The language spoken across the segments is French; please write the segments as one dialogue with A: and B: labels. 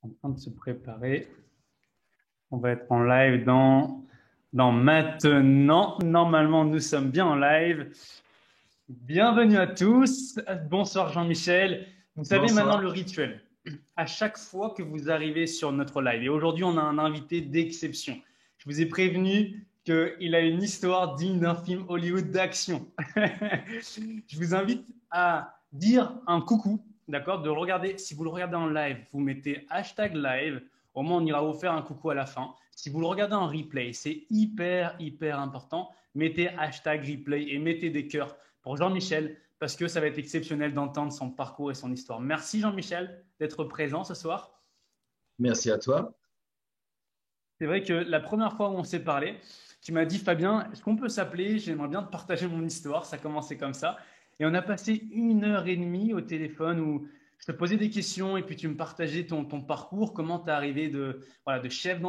A: En train de se préparer. On va être en live dans maintenant. Normalement, nous sommes bien en live. Bienvenue à tous. Bonsoir Jean-Michel. Vous savez maintenant le
B: Bonsoir.
A: rituel. À chaque fois que vous arrivez sur notre live, et aujourd'hui on a un invité d'exception. Je vous ai prévenu qu'il a une histoire digne d'un film Hollywood d'action. Je vous invite à dire un coucou, d'accord? De le regarder. Si vous le regardez en live, vous mettez hashtag live. Au moins, on ira vous faire un coucou à la fin. Si vous le regardez en replay, c'est hyper important. Mettez hashtag replay et mettez des cœurs pour Jean-Michel parce que ça va être exceptionnel d'entendre son parcours et son histoire. Merci Jean-Michel d'être présent ce soir.
B: Merci à toi.
A: C'est vrai que la première fois où on s'est parlé, tu m'as dit Fabien, est-ce qu'on peut s'appeler? J'aimerais bien te partager mon histoire. Ça a commencé comme ça. Et on a passé 1 heure et demie au téléphone où je te posais des questions et puis tu me partageais ton parcours, comment tu es arrivé de chef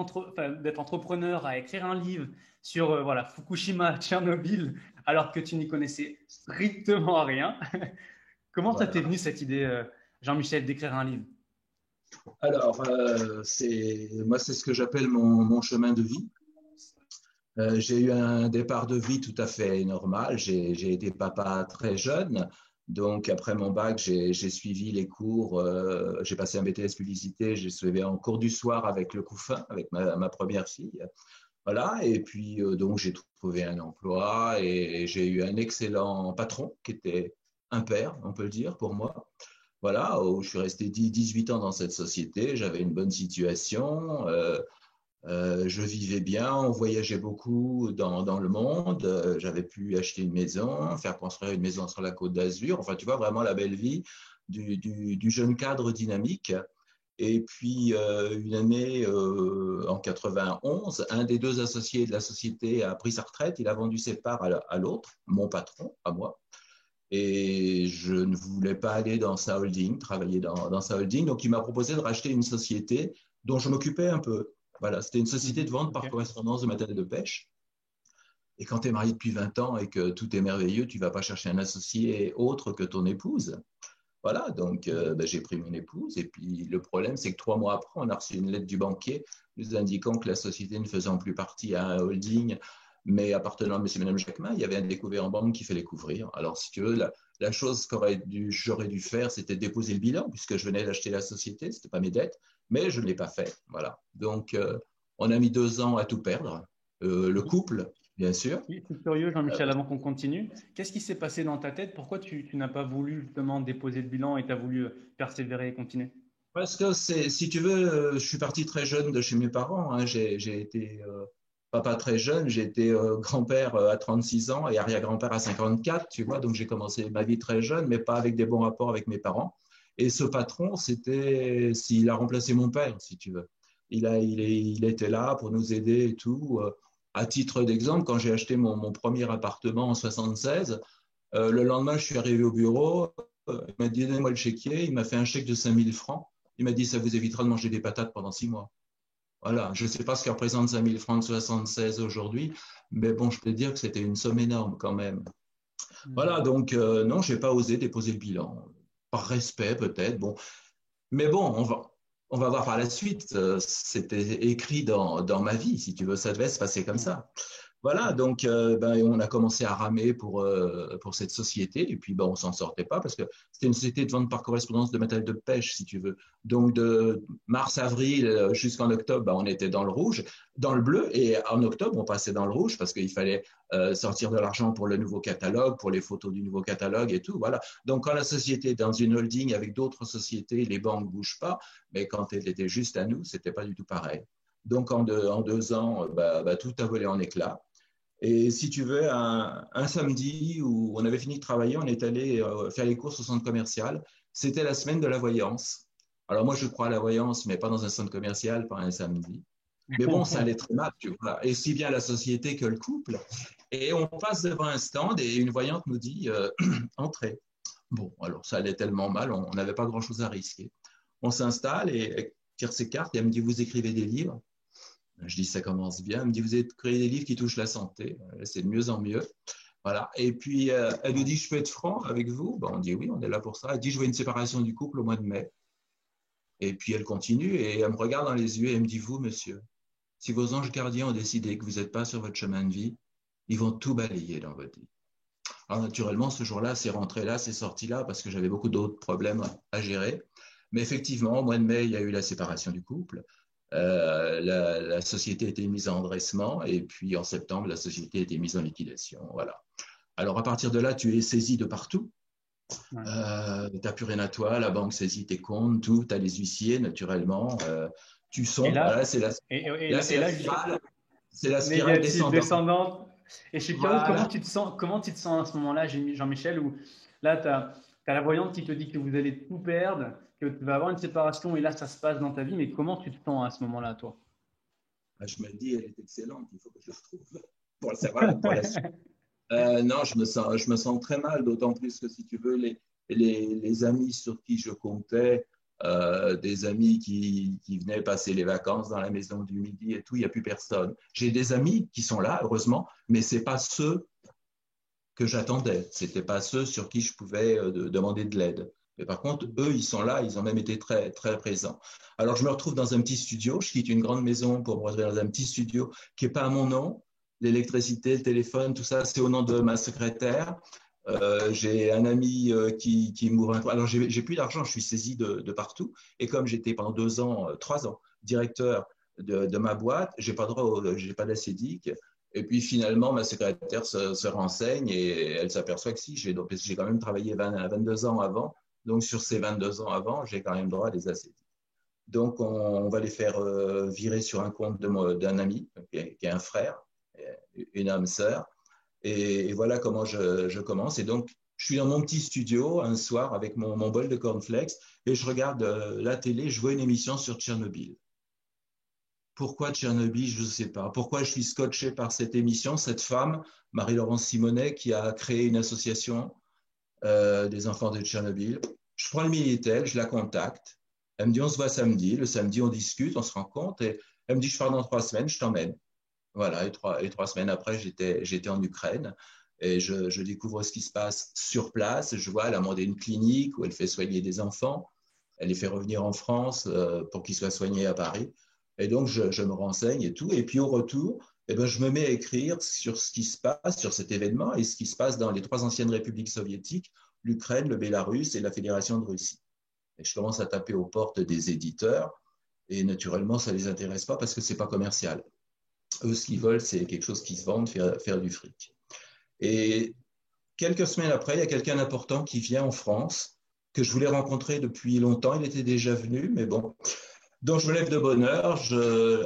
A: d'être entrepreneur à écrire un livre sur Fukushima, Tchernobyl, alors que tu n'y connaissais strictement rien. Comment ça t'est
B: Voilà.
A: venu cette idée, Jean-Michel, d'écrire un livre?
B: Alors, moi, c'est ce que j'appelle mon chemin de vie. J'ai eu un départ de vie tout à fait normal. J'ai été papa très jeune. Donc, après mon bac, j'ai suivi les cours. J'ai passé un BTS publicité. J'ai suivi en cours du soir avec le COUFIN, avec ma première fille. Voilà. Et puis, donc, j'ai trouvé un emploi et j'ai eu un excellent patron qui était un père, on peut le dire, pour moi. Voilà, où je suis resté 18 ans dans cette société, j'avais une bonne situation, je vivais bien, on voyageait beaucoup dans le monde, j'avais pu acheter une maison, faire construire une maison sur la Côte d'Azur, enfin tu vois vraiment la belle vie du jeune cadre dynamique. Et puis une année en 91, un des deux associés de la société a pris sa retraite, il a vendu ses parts à l'autre, mon patron, à moi. Et je ne voulais pas aller dans sa holding, travailler dans sa holding. Donc, il m'a proposé de racheter une société dont je m'occupais un peu. Voilà, c'était une société de vente
A: Ok.
B: par correspondance de matériel de pêche. Et quand tu es marié depuis 20 ans et que tout est merveilleux, tu ne vas pas chercher un associé autre que ton épouse. Voilà, donc ben, j'ai pris mon épouse. Et puis le problème, c'est que 3 mois après, on a reçu une lettre du banquier nous indiquant que la société ne faisant plus partie à un holding, mais appartenant à monsieur et madame Jacquemin, il y avait un découvert en banque qu'il fallait couvrir. Alors, si tu veux, la chose j'aurais dû faire, c'était déposer le bilan, puisque je venais d'acheter la société, ce n'était pas mes dettes, mais je ne l'ai pas fait. Voilà. Donc, on a mis 2 ans à tout perdre. Le couple, bien sûr.
A: Je suis curieux, Jean-Michel, avant qu'on continue. Qu'est-ce qui s'est passé dans ta tête? Pourquoi tu n'as pas voulu justement déposer le bilan et tu as voulu persévérer et continuer?
B: Parce que si tu veux, je suis parti très jeune de chez mes parents, hein. J'ai été papa très jeune, j'ai été grand-père à 36 ans et arrière-grand-père à 54, tu vois. Donc j'ai commencé ma vie très jeune, mais pas avec des bons rapports avec mes parents. Et ce patron, s'il a remplacé mon père, si tu veux. Il était là pour nous aider et tout. À titre d'exemple, quand j'ai acheté mon premier appartement en 76, le lendemain, je suis arrivé au bureau, il m'a dit, donnez-moi le chéquier, il m'a fait un chèque de 5 000 francs. Il m'a dit, ça vous évitera de manger des patates pendant 6 mois. Voilà, je ne sais pas ce que représente 5 000 francs de 76 aujourd'hui, mais bon, je peux te dire que c'était une somme énorme quand même. Voilà,
A: Mhm.
B: donc non, je n'ai pas osé déposer le bilan. Par respect peut-être, bon. Mais bon, on va voir par la suite. C'était écrit dans ma vie, si tu veux, ça devait se passer comme
A: Ouais.
B: ça. Voilà, donc ben, on a commencé à ramer pour cette société et puis ben, on s'en sortait pas parce que c'était une société de vente par correspondance de matériel de pêche, si tu veux. Donc de mars-avril jusqu'en octobre, ben, on était dans le rouge, dans le bleu et en octobre, on passait dans le rouge parce qu'il fallait sortir de l'argent pour le nouveau catalogue, pour les photos du nouveau catalogue et tout. Voilà. Donc quand la société est dans une holding avec d'autres sociétés, les banques ne bougent pas, mais quand elle était juste à nous, c'était pas du tout pareil. Donc en 2 ans, ben, tout a volé en éclats. Et si tu veux, un samedi où on avait fini de travailler, on est allé faire les courses au centre commercial. C'était la semaine de la voyance. Alors moi, je crois à la voyance, mais pas dans un centre commercial, pas un samedi. Mais bon, ça allait très mal, tu vois, et si bien la société que le couple. Et on passe devant un stand et une voyante nous dit entrez. Bon, alors ça allait tellement mal, on n'avait pas grand-chose à risquer. On s'installe et elle tire ses cartes et elle me dit vous écrivez des livres. Je dis, ça commence bien. Elle me dit, vous avez créé des livres qui touchent la santé. C'est de mieux en mieux. Voilà. Et puis, elle nous
A: Ouais.
B: dit, je peux être franc avec vous? Ben, on dit, oui, on est là pour ça. Elle dit, je vois une séparation du couple au mois de mai. Et puis elle continue et elle me regarde dans les yeux et elle me dit, vous, monsieur, si vos anges gardiens ont décidé que vous n'êtes pas sur votre chemin de vie, ils vont tout balayer dans votre vie. Alors naturellement, ce jour-là, c'est rentré là, c'est sorti là, parce que j'avais beaucoup d'autres problèmes à gérer. Mais effectivement, au mois de mai, il y a eu la séparation du couple. La société a été mise en redressement et puis en septembre, la société a été mise en liquidation. Voilà. Alors à partir de là, tu es saisi de partout.
A: Ouais.
B: Tu n'as plus rien à toi, la banque saisit tes comptes, tout, tu as les huissiers naturellement. Tu
A: Et
B: sombres, voilà,
A: là, et là, et là,
B: c'est la spirale
A: négative,
B: descendante.
A: descendante. Et je suis curieux,
B: Voilà.
A: comment tu te sens à ce moment-là, Jean-Michel, où là, tu as la voyante qui te dit que vous allez tout perdre, que tu vas avoir une séparation, et là, ça se passe dans ta vie, mais comment tu te sens à ce moment-là, toi?
B: Je me dis, elle est excellente, il faut que je le retrouve pour le savoir, pour la suite. Non, je me sens très mal, d'autant plus que si tu veux, les amis sur qui je comptais, des amis qui venaient passer les vacances dans la maison du Midi et tout, il n'y a plus personne. J'ai des amis qui sont là, heureusement, mais ce n'est pas ceux que j'attendais. Ce n'étaient pas ceux sur qui je pouvais demander de l'aide. Mais par contre, eux, ils sont là, ils ont même été très, très présents. Alors, je me retrouve dans un petit studio, je quitte une grande maison pour me retrouver dans un petit studio qui n'est pas à mon nom. L'électricité, le téléphone, tout ça, c'est au nom de ma secrétaire. J'ai un ami qui m'ouvre. Alors, j'ai plus d'argent, je suis saisi de partout. Et comme j'étais pendant 2 ans, 3 ans, directeur de ma boîte, j'ai pas droit, j'ai pas d'acédique. Et puis finalement, ma secrétaire se renseigne et elle s'aperçoit que si, j'ai quand même travaillé 22 ans avant. Donc sur ces 22 ans avant, j'ai quand même droit à des ACD. Donc on va les faire virer sur un compte d'un ami, qui est un frère, une âme sœur. Et voilà comment je commence. Et donc, je suis dans mon petit studio un soir avec mon bol de cornflakes et je regarde la télé, je vois une émission sur Tchernobyl. Pourquoi Tchernobyl, je ne sais pas. Pourquoi je suis scotché par cette émission, cette femme, Marie-Laurence Simonet, qui a créé une association des enfants de Tchernobyl. Je prends le Minitel, je la contacte. Elle me dit, on se voit samedi. Le samedi, on discute, on se rencontre. Et elle me dit, je pars dans 3 semaines, je t'emmène. Voilà, et 3 semaines après, j'étais en Ukraine. Et je découvre ce qui se passe sur place. Je vois, elle a demandé une clinique où elle fait soigner des enfants. Elle les fait revenir en France pour qu'ils soient soignés à Paris. Et donc, je me renseigne et tout. Et puis, au retour, eh ben, je me mets à écrire sur ce qui se passe, sur cet événement et ce qui se passe dans les 3 anciennes républiques soviétiques, l'Ukraine, le Bélarus et la Fédération de Russie. Et je commence à taper aux portes des éditeurs. Et naturellement, ça ne les intéresse pas parce que ce n'est pas commercial. Eux, ce qu'ils veulent, c'est quelque chose qui se vende, faire du fric. Et quelques semaines après, il y a quelqu'un d'important qui vient en France, que je voulais rencontrer depuis longtemps. Il était déjà venu, mais bon. Donc, je me lève de bonne heure.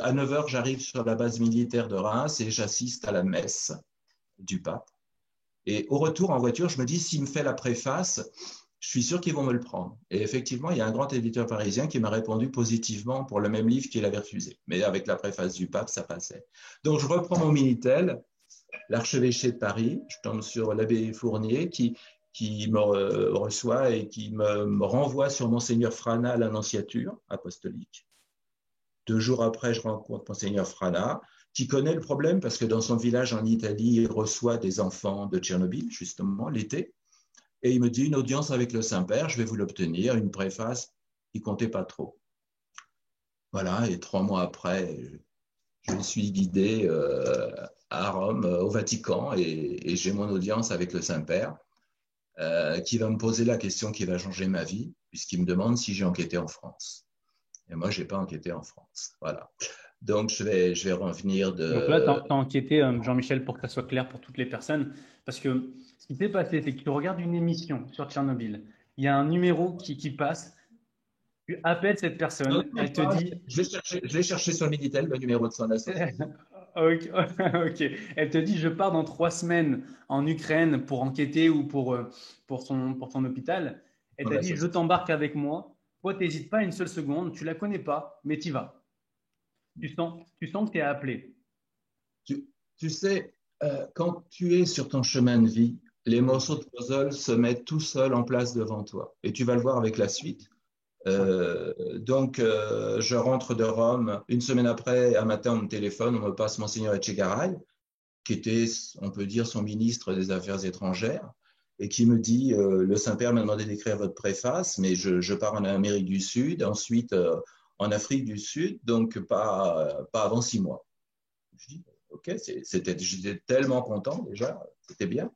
B: À 9 heures, j'arrive sur la base militaire de Reims et j'assiste à la messe du pape. Et au retour, en voiture, je me dis, s'il me fait la préface, je suis sûr qu'ils vont me le prendre. Et effectivement, il y a un grand éditeur parisien qui m'a répondu positivement pour le même livre qu'il avait refusé. Mais avec la préface du pape, ça passait. Donc, je reprends mon Minitel, l'archevêché de Paris. Je tombe sur l'abbé Fournier qui me reçoit et qui me renvoie sur Monseigneur Frana à l'Annonciature apostolique. 2 jours après, je rencontre Monseigneur Frana, qui connaît le problème parce que dans son village en Italie, il reçoit des enfants de Tchernobyl, justement, l'été. Et il me dit, une audience avec le Saint-Père, je vais vous l'obtenir, une préface qui ne comptait pas trop. Voilà, et 3 mois après, je suis guidé à Rome, au Vatican, et j'ai mon audience avec le Saint-Père. Qui va me poser la question qui va changer ma vie, puisqu'il me demande si j'ai enquêté en France. Et moi, je n'ai pas enquêté en France. Voilà. Donc, je vais revenir
A: Donc là, tu
B: de...
A: as enquêté, Jean-Michel, pour que ça soit clair pour toutes les personnes, parce que ce qui s'est passé, c'est que tu regardes une émission sur Tchernobyl, il y a un numéro qui passe, tu appelles cette
B: Non,
A: personne,
B: non,
A: elle te dit,
B: je l'ai cherché sur le Minitel, le numéro de son association.
A: ok, ok. Elle te dit, je pars dans 3 semaines en Ukraine pour enquêter ou pour son hôpital. Elle
B: Son
A: t'a dit, je
B: association.
A: t'embarque avec moi. Toi, t'hésites pas une seule seconde, tu la connais pas, mais t'y vas. Tu sens que tu es appelé.
B: Tu, tu sais, quand tu es sur ton chemin de vie, les morceaux de puzzle se mettent tout seuls en place devant toi. Et tu vas le voir avec la suite.
A: Ouais.
B: Donc, je rentre de Rome. Une semaine après, un matin, on me téléphone, on me passe Monseigneur Etchegaray, qui était, on peut dire, son ministre des Affaires étrangères. et qui me dit le Saint-Père m'a demandé d'écrire votre préface, mais je pars en Amérique du Sud, ensuite en Afrique du Sud, donc pas avant 6 mois. Je dis, ok, j'étais tellement content déjà, c'était bien.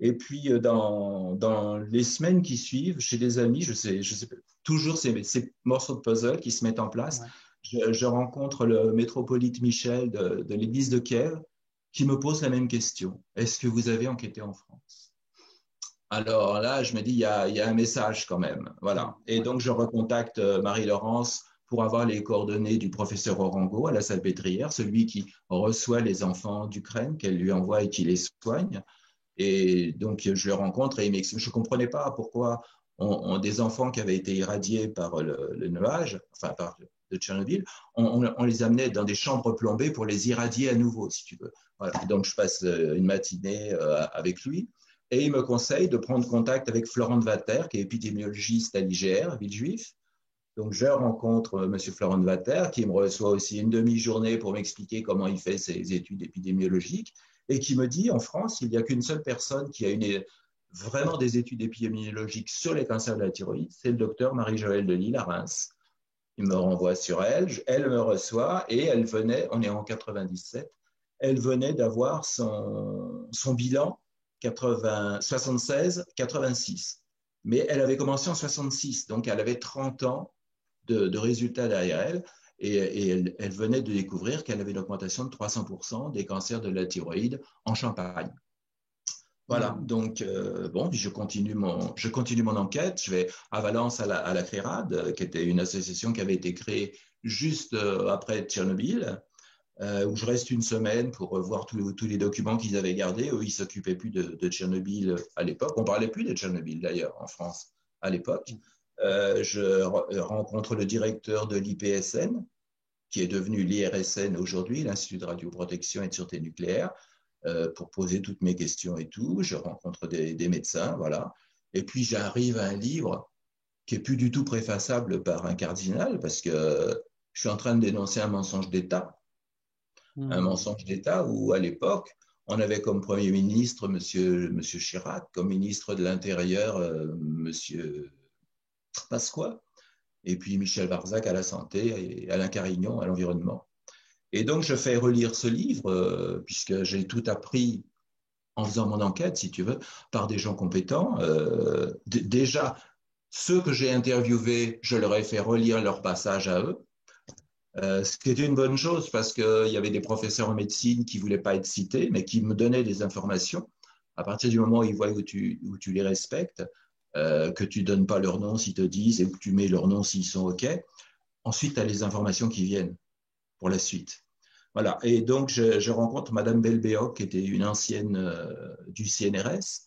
B: Et puis, dans les semaines qui suivent, chez des amis, je sais pas, toujours ces morceaux de puzzle qui se mettent en place.
A: Ouais.
B: Je rencontre le métropolite Michel de l'église de Kiev qui me pose la même question. Est-ce que vous avez enquêté en France? Alors là, je me dis, il y a un message quand même. Voilà. Et
A: Ouais.
B: donc, je recontacte Marie-Laurence pour avoir les coordonnées du professeur Orango à la Salpêtrière, celui qui reçoit les enfants d'Ukraine, qu'elle lui envoie et qui les soigne. Et donc, je le rencontre et il m'explique. Je ne comprenais pas pourquoi des enfants qui avaient été irradiés par le nuage, enfin par de Tchernobyl, on les amenait dans des chambres plombées pour les irradier à nouveau, si tu veux. Voilà. Donc, je passe une matinée avec lui et il me conseille de prendre contact avec Florent de Watter, qui est épidémiologiste à l'IGR, Villejuif. Donc, je rencontre M. Florent de Watter, qui me reçoit aussi une demi-journée pour m'expliquer comment il fait ses études épidémiologiques et qui me dit, en France, il n'y a qu'une seule personne qui a vraiment des études épidémiologiques sur les cancers de la thyroïde, c'est le docteur Marie-Joëlle Delisle à Reims. Il me renvoie sur elle, elle me reçoit et elle venait, on est en 97, elle venait d'avoir son bilan 76-86. Mais elle avait commencé en 66, donc elle avait 30 ans de résultats derrière elle. Et elle venait de découvrir qu'elle avait une augmentation de 300% des cancers de la thyroïde en Champagne. Voilà, donc bon, puis je continue mon enquête. Je vais à Valence à la CRIRAD, qui était une association qui avait été créée juste après Tchernobyl, où je reste une semaine pour voir tous les documents qu'ils avaient gardés. Eux, ils ne s'occupaient plus de Tchernobyl à l'époque. On ne parlait plus de Tchernobyl d'ailleurs en France à l'époque. Je rencontre le directeur de l'IPSN, qui est devenu l'IRSN aujourd'hui, l'Institut de radioprotection et de sûreté nucléaire, pour poser toutes mes questions et tout. Je rencontre des médecins, voilà. Et puis j'arrive à un livre qui est plus du tout préfaçable par un cardinal, parce que je suis en train de dénoncer un mensonge d'État. Un mensonge d'État où, à l'époque, on avait comme Premier ministre Monsieur Chirac, comme ministre de l'Intérieur Monsieur Pasqua, et puis Michel Barzac à la santé et Alain Carignon à l'environnement. Et donc, je fais relire ce livre, puisque j'ai tout appris en faisant mon enquête, si tu veux, par des gens compétents. Déjà, ceux que j'ai interviewés, je leur ai fait relire leur passage à eux, ce qui était une bonne chose, parce qu'il y avait des professeurs en médecine qui ne voulaient pas être cités, mais qui me donnaient des informations. À partir du moment où ils voient où tu les respectes, que tu ne donnes pas leur nom s'ils te disent, et que tu mets leur nom s'ils sont OK, ensuite, tu as les informations qui viennent pour la suite. Voilà. Et donc, je rencontre Madame Belbéoc, qui était une ancienne du CNRS,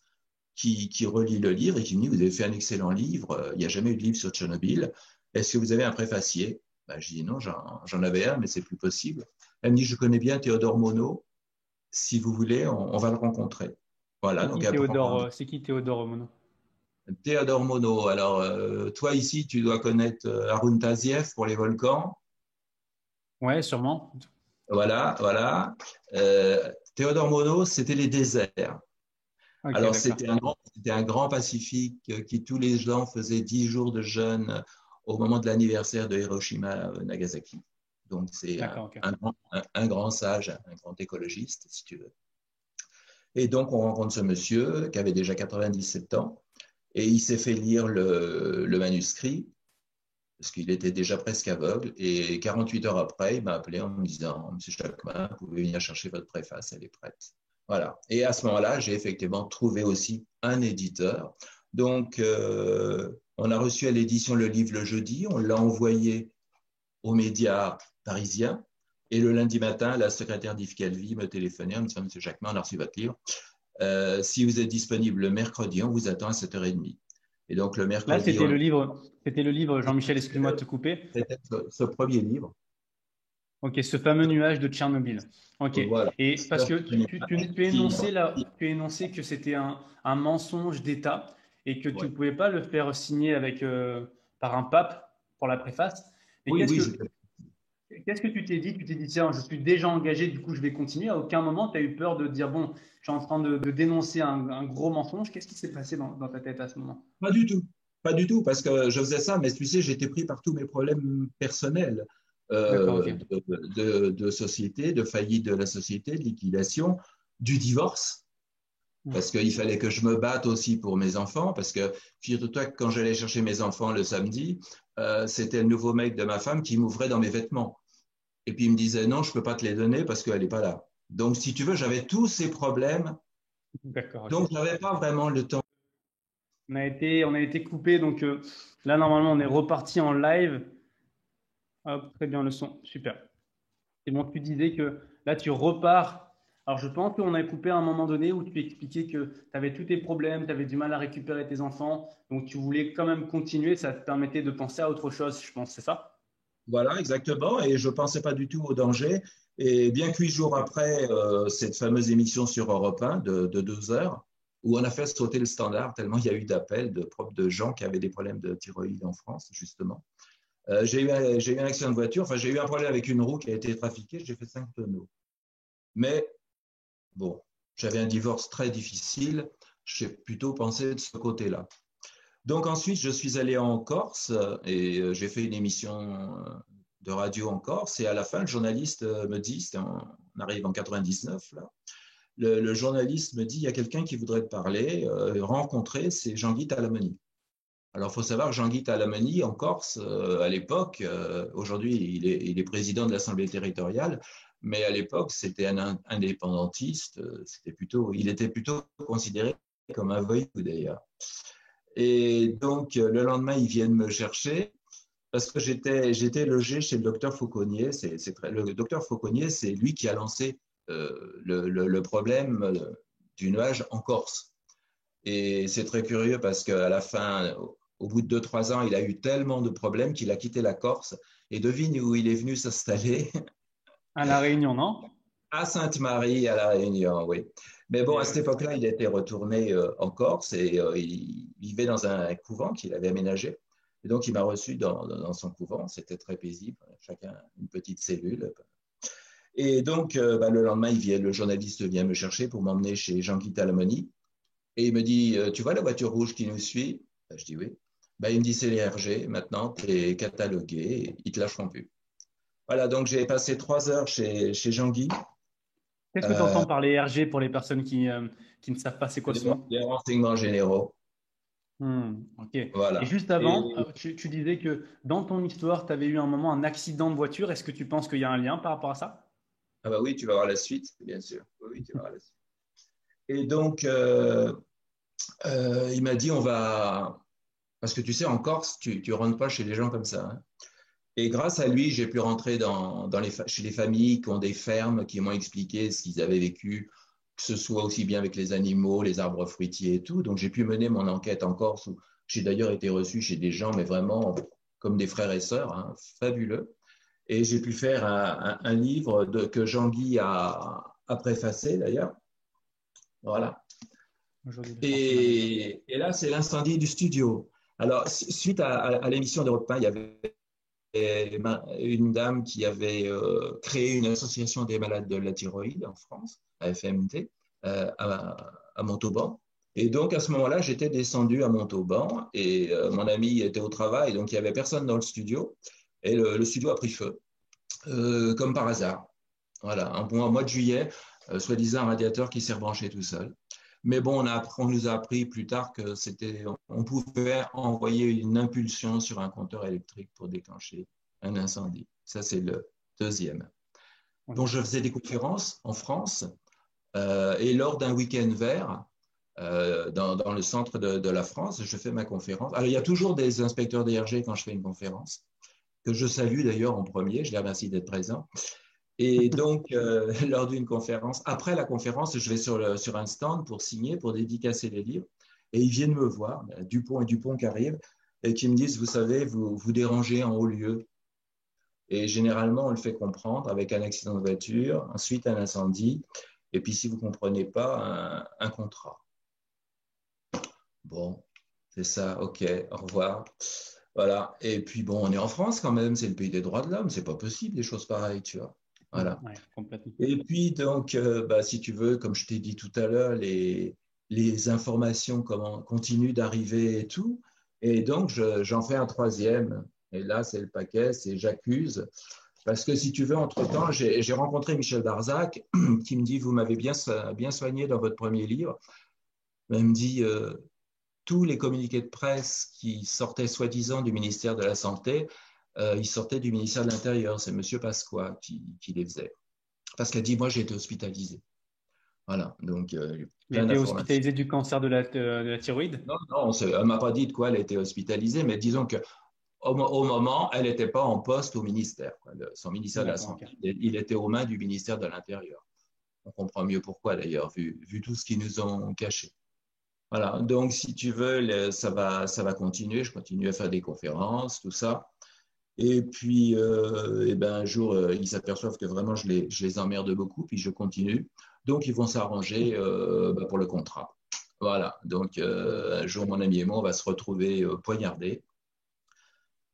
B: qui relit le livre et qui me dit, vous avez fait un excellent livre, il n'y a jamais eu de livre sur Tchernobyl. Est-ce que vous avez un préfacier? Ben, je dis non, j'en avais un, mais c'est plus possible. Elle me dit, je connais bien Théodore Monod. Si vous voulez, on va le rencontrer. Voilà. Donc,
A: C'est qui Théodore Monod?
B: Théodore Monod. Alors, toi ici, tu dois connaître Haroun Taziev pour les volcans.
A: Ouais, sûrement.
B: Voilà, voilà. Théodore Monod, c'était les déserts.
A: Ok,
B: Alors,
A: d'accord.
B: c'était un grand pacifique qui, tous les ans, faisait 10 jours de jeûne au moment de l'anniversaire de Hiroshima-Nagasaki. Donc, c'est
A: D'accord, ok.
B: un grand sage, un grand écologiste, si tu veux. Et donc, on rencontre ce monsieur qui avait déjà 97 ans et il s'est fait lire le manuscrit parce qu'il était déjà presque aveugle. Et 48 heures après, il m'a appelé en me disant, Monsieur Chakma, vous pouvez venir chercher votre préface, elle est prête. Voilà. Et à ce moment-là, j'ai effectivement trouvé aussi un éditeur. Donc, on a reçu à l'édition le livre le jeudi, on l'a envoyé aux médias parisiens. Et le lundi matin, la secrétaire d'Yves Calvi me téléphonait en me disant, Monsieur Jacquemin, on a reçu votre livre. Si vous êtes disponible le mercredi, on vous attend à 7h30. Et donc, le
A: Là,
B: mercredi, on a
A: c'était le livre, Jean-Michel, excuse-moi de te couper.
B: fait ce premier livre.
A: Ok, ce fameux nuage de Tchernobyl. Ok.
B: Voilà.
A: Et parce que tu énonçais
B: Ouais.
A: là, tu énonçais que c'était un mensonge d'État et que tu ne pouvais pas le faire signer par un pape pour la préface. Mais
B: Oui, oui,
A: qu'est-ce que tu t'es dit? Tu t'es dit, tiens, je suis déjà engagé, du coup, je vais continuer. À aucun moment, tu as eu peur de dire, bon, je suis en train de dénoncer un gros mensonge. Qu'est-ce qui s'est passé dans ta tête à ce moment?
B: Pas du tout. Pas du tout, parce que je faisais ça, mais tu sais, j'étais pris par tous mes problèmes personnels
A: D'accord, ok.
B: de société, de faillite de la société, de liquidation, du divorce, parce qu'il fallait que je me batte aussi pour mes enfants, parce que figure-toi que quand j'allais chercher mes enfants le samedi, c'était le nouveau mec de ma femme qui m'ouvrait dans mes vêtements. Et puis il me disait, non, je ne peux pas te les donner parce qu'elle n'est pas là. Donc, si tu veux, j'avais tous ces problèmes,
A: D'accord, ok.
B: donc je n'avais pas vraiment le temps.
A: On a été coupé, donc là, normalement, on est reparti en live. Hop, très bien le son, super. Et donc, tu disais que là, tu repars. Alors, je pense qu'on a coupé à un moment donné où tu expliquais que tu avais tous tes problèmes, tu avais du mal à récupérer tes enfants, donc tu voulais quand même continuer, ça te permettait de penser à autre chose, je pense, c'est ça?
B: Voilà, exactement. Et je ne pensais pas du tout au danger. Et bien que 8 jours
A: Ok.
B: après cette fameuse émission sur Europe 1 de 2 heures, où on a fait sauter le standard tellement il y a eu d'appels de gens qui avaient des problèmes de thyroïde en France, justement. J'ai eu un accident de voiture, enfin j'ai eu un problème avec une roue qui a été trafiquée, j'ai fait 5 tonneaux. Mais bon, j'avais un divorce très difficile, j'ai plutôt pensé de ce côté-là. Donc ensuite, je suis allé en Corse et j'ai fait une émission de radio en Corse. Et à la fin, le journaliste me dit, on arrive en 99 là, le journaliste me dit, il y a quelqu'un qui voudrait te parler, rencontrer, c'est Jean-Guy Talamoni. Alors, il faut savoir que Jean-Guy Talamoni, en Corse, à l'époque, aujourd'hui, il est président de l'Assemblée territoriale, mais à l'époque, c'était un indépendantiste, il était plutôt considéré comme un voyou d'ailleurs. Et donc, le lendemain, ils viennent me chercher parce que j'étais logé chez le docteur Fauconnier. Le docteur Fauconnier, c'est lui qui a lancé le problème du nuage en Corse. Et c'est très curieux parce qu'à la fin, au bout de 2, 3 ans, il a eu tellement de problèmes qu'il a quitté la Corse. Et devine où il est venu s'installer?
A: À La Réunion, non?
B: À Sainte-Marie, à La Réunion, oui. Mais bon,
A: Et
B: à cette
A: ouais.
B: époque-là, il était retourné en Corse et il vivait dans un couvent qu'il avait aménagé. Et donc, il m'a reçu dans son couvent. C'était très paisible, chacun une petite cellule. Et donc, le lendemain, le journaliste vient me chercher pour m'emmener chez Jean-Guy Talamoni. Et il me dit, tu vois la voiture rouge qui nous suit? Je dis oui. Il me dit, c'est les RG. Maintenant, tu es catalogué. Ils ne te lâcheront plus. Voilà, donc j'ai passé 3 heures chez Jean-Guy.
A: Qu'est-ce que tu
B: Euh,
A: entends par les RG pour les personnes qui ne savent pas c'est quoi ce mot?
B: des renseignements généraux.
A: Ok. Et
B: Voilà.
A: juste avant, tu disais que dans ton histoire, tu avais eu un moment, un accident de voiture. Est-ce que tu penses qu'il y a un lien par rapport à ça?
B: Ah bah oui, tu vas voir la suite, bien sûr. Oui, oui, tu vas voir la suite. Et donc, il m'a dit, on va... Parce que tu sais, en Corse, tu ne rentres pas chez les gens comme ça, hein. Et grâce à lui, j'ai pu rentrer chez les familles qui ont des fermes, qui m'ont expliqué ce qu'ils avaient vécu, que ce soit aussi bien avec les animaux, les arbres fruitiers et tout. Donc, j'ai pu mener mon enquête en Corse, où j'ai d'ailleurs été reçu chez des gens, mais vraiment comme des frères et sœurs, hein, fabuleux. Et j'ai pu faire un livre que Jean-Guy a préfacé d'ailleurs. Voilà.
A: Aujourd'hui, le sentiment de vie.
B: Et là, c'est l'incendie du studio. Alors, suite à l'émission d'Europe 1, il y avait une dame qui avait créé une association des malades de la thyroïde en France, la FMT, à Montauban. Et donc, à ce moment-là, j'étais descendu à Montauban et mon ami était au travail, donc il n'y avait personne dans le studio. Et le studio a pris feu, comme par hasard. Voilà, un mois de juillet, soi-disant un radiateur qui s'est rebranché tout seul. Mais bon, on nous a appris plus tard que on pouvait envoyer une impulsion sur un compteur électrique pour déclencher un incendie. Ça, c'est le deuxième. Donc,
A: Ok.
B: je faisais des conférences en France et lors d'un week-end vert, dans le centre de la France, je fais ma conférence. Alors, il y a toujours des inspecteurs DRG quand je fais une conférence, que je salue d'ailleurs en premier. Je les remercie d'être présents. Et donc, lors d'une conférence, après la conférence, je vais sur un stand pour signer, pour dédicacer les livres. Et ils viennent me voir, Dupont et Dupont qui arrivent, et qui me disent, vous savez, vous dérangez en haut lieu. Et généralement, on le fait comprendre avec un accident de voiture, ensuite un incendie, et puis si vous ne comprenez pas, un contrat. Bon, c'est ça, ok, au revoir. Voilà. Et puis bon, on est en France quand même, c'est le pays des droits de l'homme, c'est pas possible des choses pareilles, tu vois. Voilà.
A: Ouais, complètement.
B: Et puis donc, bah, si tu veux, comme je t'ai dit tout à l'heure, les informations continuent d'arriver et tout. Et donc, j'en fais un troisième. Et là, c'est le paquet, c'est j'accuse. Parce que si tu veux, entre-temps, j'ai rencontré Michel Darzac qui me dit, vous m'avez bien soigné dans votre premier livre. Il me dit, tous les communiqués de presse qui sortaient soi-disant du ministère de la Santé, ils sortaient du ministère de l'Intérieur. C'est Monsieur Pasqua qui les faisait. Parce qu'elle dit, moi, j'ai été hospitalisé. Voilà, donc
A: Il a
B: plein
A: été
B: d'informations.
A: hospitalisé du cancer de la thyroïde?
B: Non, non, elle ne m'a pas dit de quoi elle était hospitalisée, mais disons que au moment, elle n'était pas en poste au ministère. Quoi. Son ministère de la
A: D'accord,
B: Santé,
A: ok.
B: il était aux mains du ministère de l'Intérieur. On comprend mieux pourquoi d'ailleurs, vu tout ce qu'ils nous ont caché. Voilà, donc si tu veux, ça va continuer. Je continue à faire des conférences, tout ça. Et puis, eh ben, un jour, ils s'aperçoivent que vraiment, je les emmerde beaucoup, puis je continue. Donc, ils vont s'arranger bah, pour le contrat. Voilà, donc un jour, mon ami et moi, on va se retrouver poignardés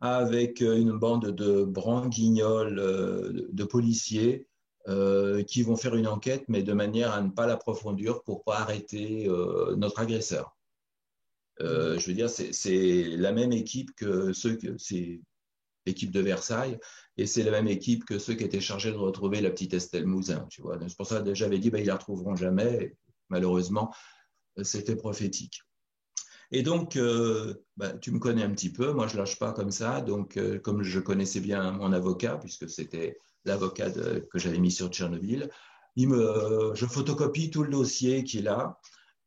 B: avec une bande de branquignoles, de policiers qui vont faire une enquête, mais de manière à ne pas l'approfondir pour pas arrêter notre agresseur. Je veux dire, c'est la même équipe que c'est l'équipe de Versailles, et c'est la même équipe que ceux qui étaient chargés de retrouver la petite Estelle Mouzin, tu vois. C'est pour ça que j'avais dit, bah, ils la retrouveront jamais. Et malheureusement, c'était prophétique. Et donc, bah, tu me connais un petit peu, moi je lâche pas comme ça. Donc, comme je connaissais bien mon avocat, puisque c'était l'avocat que j'avais mis sur Tchernobyl, je photocopie tout le dossier qu'il a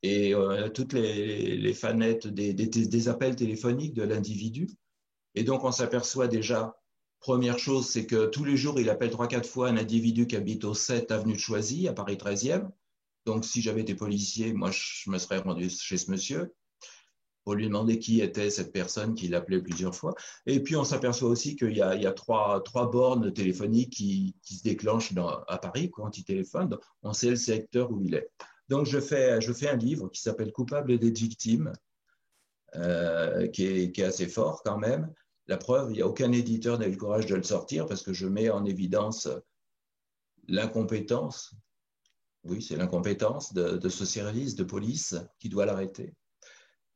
B: et toutes les fanettes des appels téléphoniques de l'individu. Et donc, on s'aperçoit déjà, première chose, c'est que tous les jours, il appelle 3-4 fois un individu qui habite au 7 avenue de Choisy, à Paris 13e. Donc, si j'avais été policier, moi, je me serais rendu chez ce monsieur pour lui demander qui était cette personne qui l'appelait plusieurs fois. Et puis, on s'aperçoit aussi qu'il y a trois bornes téléphoniques qui se déclenchent à Paris quand il téléphone. Donc, on sait le secteur où il est. Donc, je fais un livre qui s'appelle Coupable et d'être victime, qui est assez fort quand même. La preuve, il n'y a aucun éditeur n'a eu le courage de le sortir parce que je mets en évidence l'incompétence, oui, c'est l'incompétence de ce service de police qui doit l'arrêter.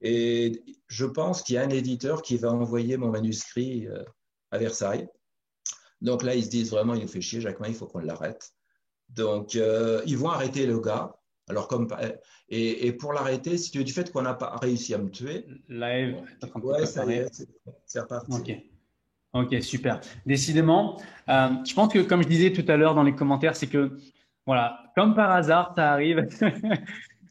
B: Et je pense qu'il y a un éditeur qui va envoyer mon manuscrit à Versailles. Donc là, ils se disent vraiment, il nous fait chier, Jacquemin, il faut qu'on l'arrête. Donc, ils vont arrêter le gars. Alors, et pour l'arrêter, si tu veux, du fait qu'on n'a pas réussi à me tuer,
A: Live
B: bon,
A: est en train de se
B: ouais, ça y
A: préparer.
B: est, c'est
A: Ok.
B: reparti.
A: Ok, super. Décidément, je pense que comme je disais tout à l'heure dans les commentaires, c'est que voilà, comme par hasard, ça arrive.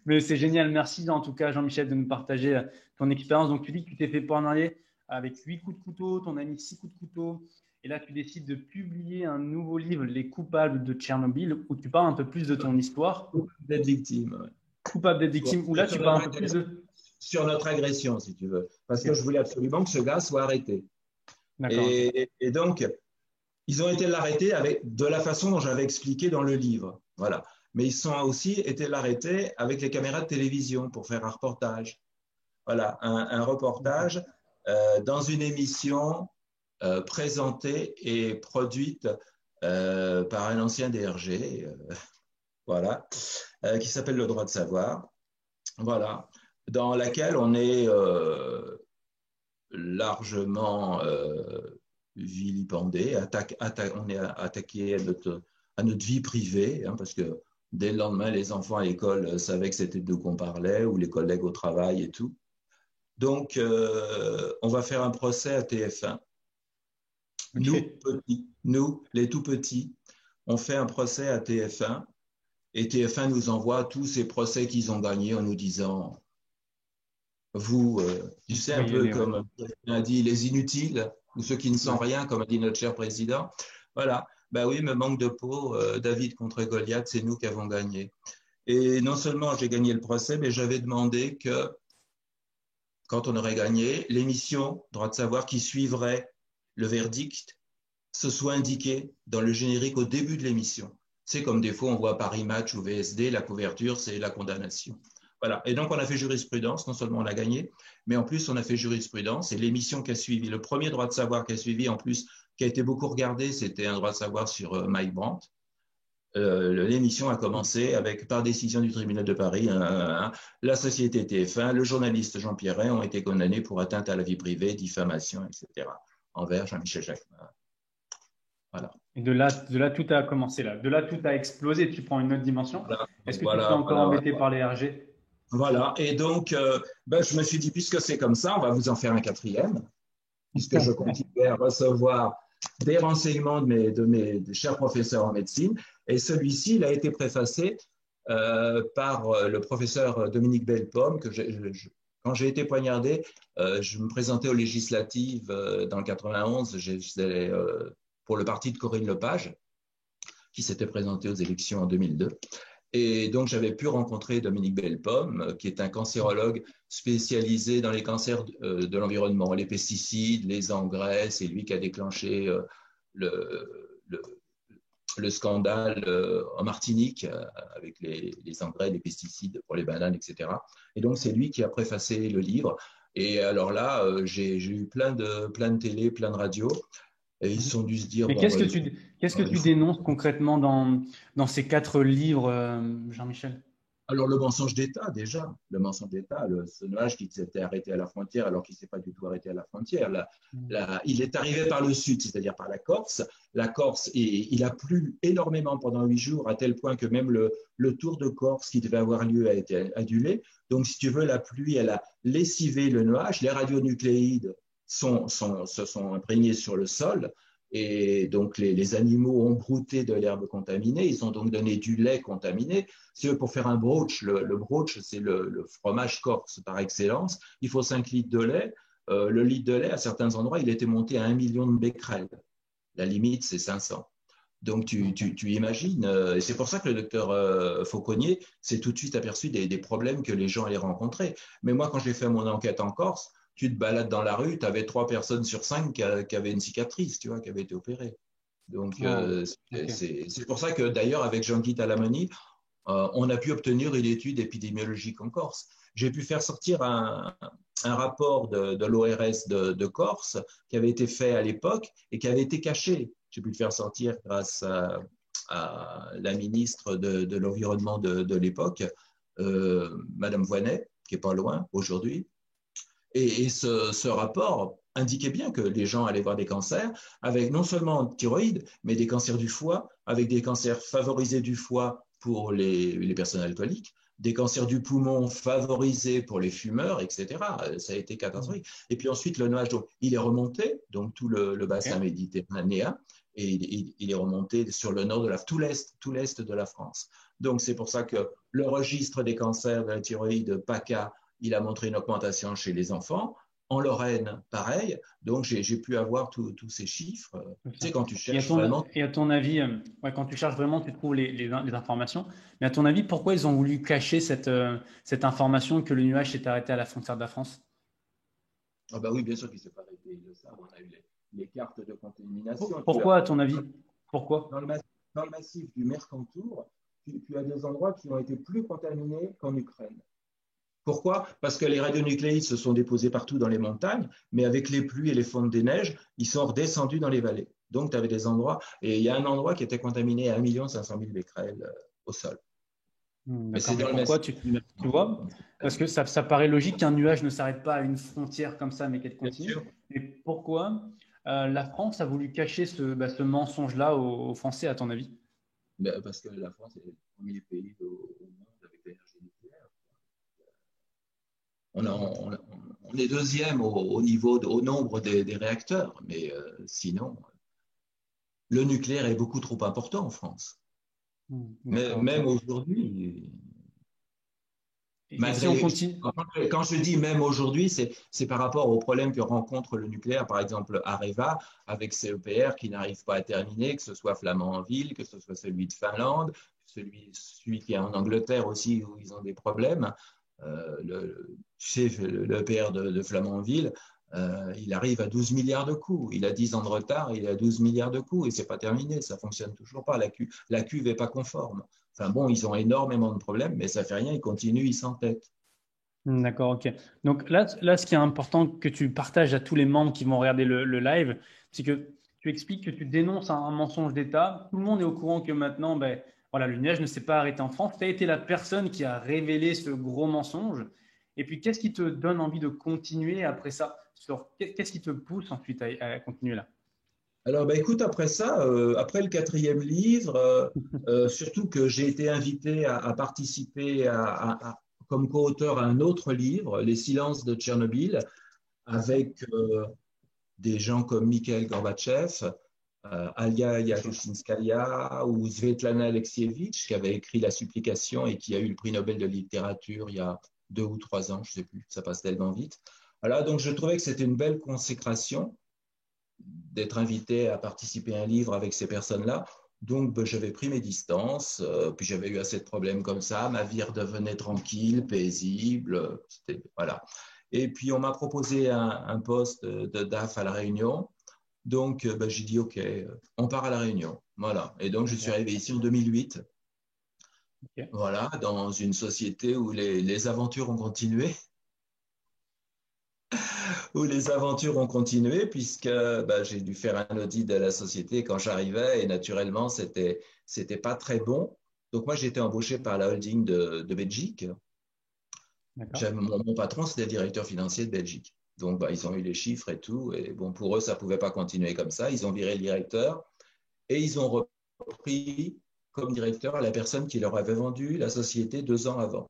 A: Mais c'est génial. Merci en tout cas, Jean-Michel, de nous partager ton expérience. Donc, tu dis que tu t'es fait poignarder avec 8 coups de couteau, ton ami 6 coups de couteau. Et là, tu décides de publier un nouveau livre, Les coupables de Tchernobyl, où tu parles un peu plus de ton histoire.
B: D'être victime. Ouais.
A: Coupable d'être victime, où là, tu parles un peu plus de.
B: Sur notre agression, si tu veux. Parce que
A: Ok,
B: je voulais absolument que ce gars soit arrêté.
A: d'accord, ok.
B: Et donc, ils ont été l'arrêter de la façon dont j'avais expliqué dans le livre. Voilà. Mais ils ont aussi été l'arrêter avec les caméras de télévision pour faire un reportage. Voilà, un
A: D'accord.
B: reportage dans une émission présentée et produite par un ancien DRG, voilà, qui s'appelle Le droit de savoir. Voilà, dans laquelle on est largement vilipendé, on est attaqué à notre vie privée, hein, parce que dès le lendemain, les enfants à l'école savaient que c'était de nous qu'on parlait, ou les collègues au travail et tout. Donc, on va faire un procès à TF1.
A: Ok.
B: Nous, petits, nous, les tout petits, on fait un procès à TF1 et TF1 nous envoie tous ces procès qu'ils ont gagnés en nous disant vous, tu
A: Vous
B: sais,
A: pouvez
B: un
A: y
B: peu
A: aller, ouais.
B: comme on a dit les inutiles ou ceux qui ne sont
A: Ouais.
B: rien, comme a dit notre cher président. Voilà. Ben oui, me manque de peau, David contre Goliath, c'est nous qui avons gagné. Et non seulement j'ai gagné le procès, mais j'avais demandé que, quand on aurait gagné, l'émission Droit de savoir qui suivrait le verdict, ce soit indiqué dans le générique au début de l'émission. C'est comme des fois on voit Paris Match ou VSD, la couverture, c'est la condamnation. Voilà. Et donc, on a fait jurisprudence. Non seulement on a gagné, mais en plus, on a fait jurisprudence. Et l'émission qui a suivi, le premier droit de savoir qui a suivi, en plus, qui a été beaucoup regardé, c'était un droit de savoir sur Mike Brandt. L'émission a commencé avec, par décision du tribunal de Paris, la société TF1, le journaliste Jean Pierret ont été condamnés pour atteinte à la vie privée, diffamation, etc. envers Jean-Michel Jacquemin. Voilà.
A: Et de là, tout a commencé là. De là, tout a explosé. Tu prends une autre dimension.
B: Voilà,
A: Est-ce que tu te fais
B: voilà,
A: encore
B: voilà,
A: embêter par les RG?
B: voilà. Et donc, ben, je me suis dit, puisque c'est comme ça, on va vous en faire un quatrième, puisque je continue à recevoir des renseignements de mes chers professeurs en médecine. Et celui-ci, il a été préfacé par le professeur Dominique Bellepomme, que quand j'ai été poignardé, je me présentais aux législatives dans le 91, j'étais pour le parti de Corinne Lepage, qui s'était présenté aux élections en 2002. Et donc, j'avais pu rencontrer Dominique Bellepomme, qui est un cancérologue spécialisé dans les cancers de l'environnement, les pesticides, les engrais. C'est lui qui a déclenché le, le, le scandale en Martinique avec les engrais, les pesticides pour les bananes, etc. Et donc, c'est lui qui a préfacé le livre. Et alors là, j'ai eu plein de télé, plein de radios. Et ils se sont dû se dire,
A: Mais
B: bon,
A: qu'est-ce que tu dénonces concrètement dans ces 4 livres, Jean-Michel?
B: alors, le mensonge d'État, déjà, le mensonge d'État, ce nuage qui s'était arrêté à la frontière alors qu'il ne s'est pas du tout arrêté à la frontière. Il est arrivé par le sud, c'est-à-dire par la Corse. La Corse, et il a plu énormément pendant 8 jours, à tel point que même le Tour de Corse qui devait avoir lieu a été annulé. Donc, si tu veux, la pluie, elle a lessivé le nuage. Les radionucléides se sont imprégnés sur le sol. Et donc, les animaux ont brouté de l'herbe contaminée. Ils ont donc donné du lait contaminé. Pour faire un brooch, le brooch, c'est le fromage corse par excellence. Il faut 5 litres de lait. Le litre de lait, à certains endroits, il était monté à 1 million de becquerels. La limite, c'est 500. Donc, tu imagines, et c'est pour ça que le docteur Fauconnier s'est tout de suite aperçu des problèmes que les gens allaient rencontrer. Mais moi, quand j'ai fait mon enquête en Corse, tu te balades dans la rue, tu avais 3 personnes sur 5 qui avaient une cicatrice, tu vois, qui avaient été opérées. Donc, c'est pour ça que d'ailleurs, avec Jean-Guy Talamani, on a pu obtenir une étude épidémiologique en Corse. J'ai pu faire sortir un rapport de l'ORS de Corse qui avait été fait à l'époque et qui avait été caché. J'ai pu le faire sortir grâce à la ministre de l'Environnement de l'époque, Madame Voynet, qui n'est pas loin aujourd'hui. Et ce rapport indiquait bien que les gens allaient voir des cancers avec non seulement thyroïde, mais des cancers du foie, avec des cancers favorisés du foie pour les personnes alcooliques, des cancers du poumon favorisés pour les fumeurs, etc. Ça a été catastrophique. Et puis ensuite, le nuage, donc, il est remonté, donc tout le bassin méditerranéen, et il est remonté sur le nord de tout l'est de la France. Donc c'est pour ça que le registre des cancers de la thyroïde PACA, il a montré une augmentation chez les enfants. En Lorraine, pareil. Donc, j'ai pu avoir tous ces chiffres. Tu sais, quand tu cherches vraiment.
A: Et à ton avis, quand tu cherches vraiment, tu trouves les informations. Mais à ton avis, pourquoi ils ont voulu cacher cette information que le nuage s'est arrêté à la frontière de la France?
B: Ah bah oui, bien sûr qu'il ne s'est pas arrêté. Ils le savent. On a eu les cartes de contamination.
A: Pourquoi, à ton avis? Pourquoi?
B: Dans le massif du Mercantour, tu as des endroits qui ont été plus contaminés qu'en Ukraine. Pourquoi? Parce que les radionucléides se sont déposés partout dans les montagnes, mais avec les pluies et les fontes des neiges, ils sont redescendus dans les vallées. Donc, tu avais des endroits, et il y a un endroit qui était contaminé à 1 500 000 becquerels au sol.
A: Mais c'est dans pourquoi tu vois? Parce que ça paraît logique qu'un nuage ne s'arrête pas à une frontière comme ça, mais qu'elle continue. Mais pourquoi la France a voulu cacher ce mensonge-là aux Français, à ton avis?
B: Parce que la France est le premier pays au monde avec l'énergie nucléaire. On est deuxième au nombre des réacteurs, mais sinon, le nucléaire est beaucoup trop important en France. Même aujourd'hui.
A: Si on continue...
B: Quand je dis même aujourd'hui, c'est par rapport aux problèmes que rencontre le nucléaire, par exemple Areva, avec CEPR qui n'arrive pas à terminer, que ce soit Flamanville, que ce soit celui de Finlande, celui qui est en Angleterre aussi, où ils ont des problèmes. Le EPR de Flamanville, il arrive à 12 milliards de coups. Il a 10 ans de retard, il a 12 milliards de coups et c'est pas terminé, ça fonctionne toujours pas. La cuve est pas conforme. Enfin bon, ils ont énormément de problèmes, mais ça fait rien, ils continuent, ils s'entêtent.
A: D'accord, ok. Donc là, ce qui est important que tu partages à tous les membres qui vont regarder le live, c'est que tu expliques que tu dénonces un mensonge d'État. Tout le monde est au courant que maintenant, ben, voilà, le nuage ne s'est pas arrêté en France. Tu as été la personne qui a révélé ce gros mensonge. Et puis, qu'est-ce qui te donne envie de continuer après ça? Qu'est-ce qui te pousse ensuite à continuer là?
B: Alors, bah, écoute, après ça, après le quatrième livre, surtout que j'ai été invité à participer comme co-auteur à un autre livre, Les silences de Tchernobyl,
A: D'accord.
B: avec des gens comme Mikhail Gorbatchev, Alia Yashinskaya ou Svetlana Alexievitch, qui avait écrit La supplication et qui a eu le prix Nobel de littérature il y a 2 ou 3 ans, je ne sais plus, ça passe tellement vite. Voilà, donc je trouvais que c'était une belle consécration d'être invité à participer à un livre avec ces personnes-là. Donc, ben, j'avais pris mes distances, puis j'avais eu assez de problèmes comme ça. Ma vie redevenait tranquille, paisible. Voilà. Et puis, on m'a proposé un poste de DAF à La Réunion. Donc, ben, j'ai dit, OK, on part à La Réunion. Voilà. Et donc, je suis
A: D'accord.
B: arrivé ici en 2008.
A: Ok.
B: Voilà, dans une société où les aventures ont continué. Où les aventures ont continué puisque bah, j'ai dû faire un audit de la société quand j'arrivais et naturellement, c'était pas très bon. Donc, moi, j'ai été embauché par la holding de Belgique.
A: D'accord.
B: Mon patron, c'était le directeur financier de Belgique. Donc, bah, ils ont eu les chiffres et tout. Et bon, pour eux, ça pouvait pas continuer comme ça. Ils ont viré le directeur et ils ont repris comme directeur la personne qui leur avait vendu la société 2 ans avant.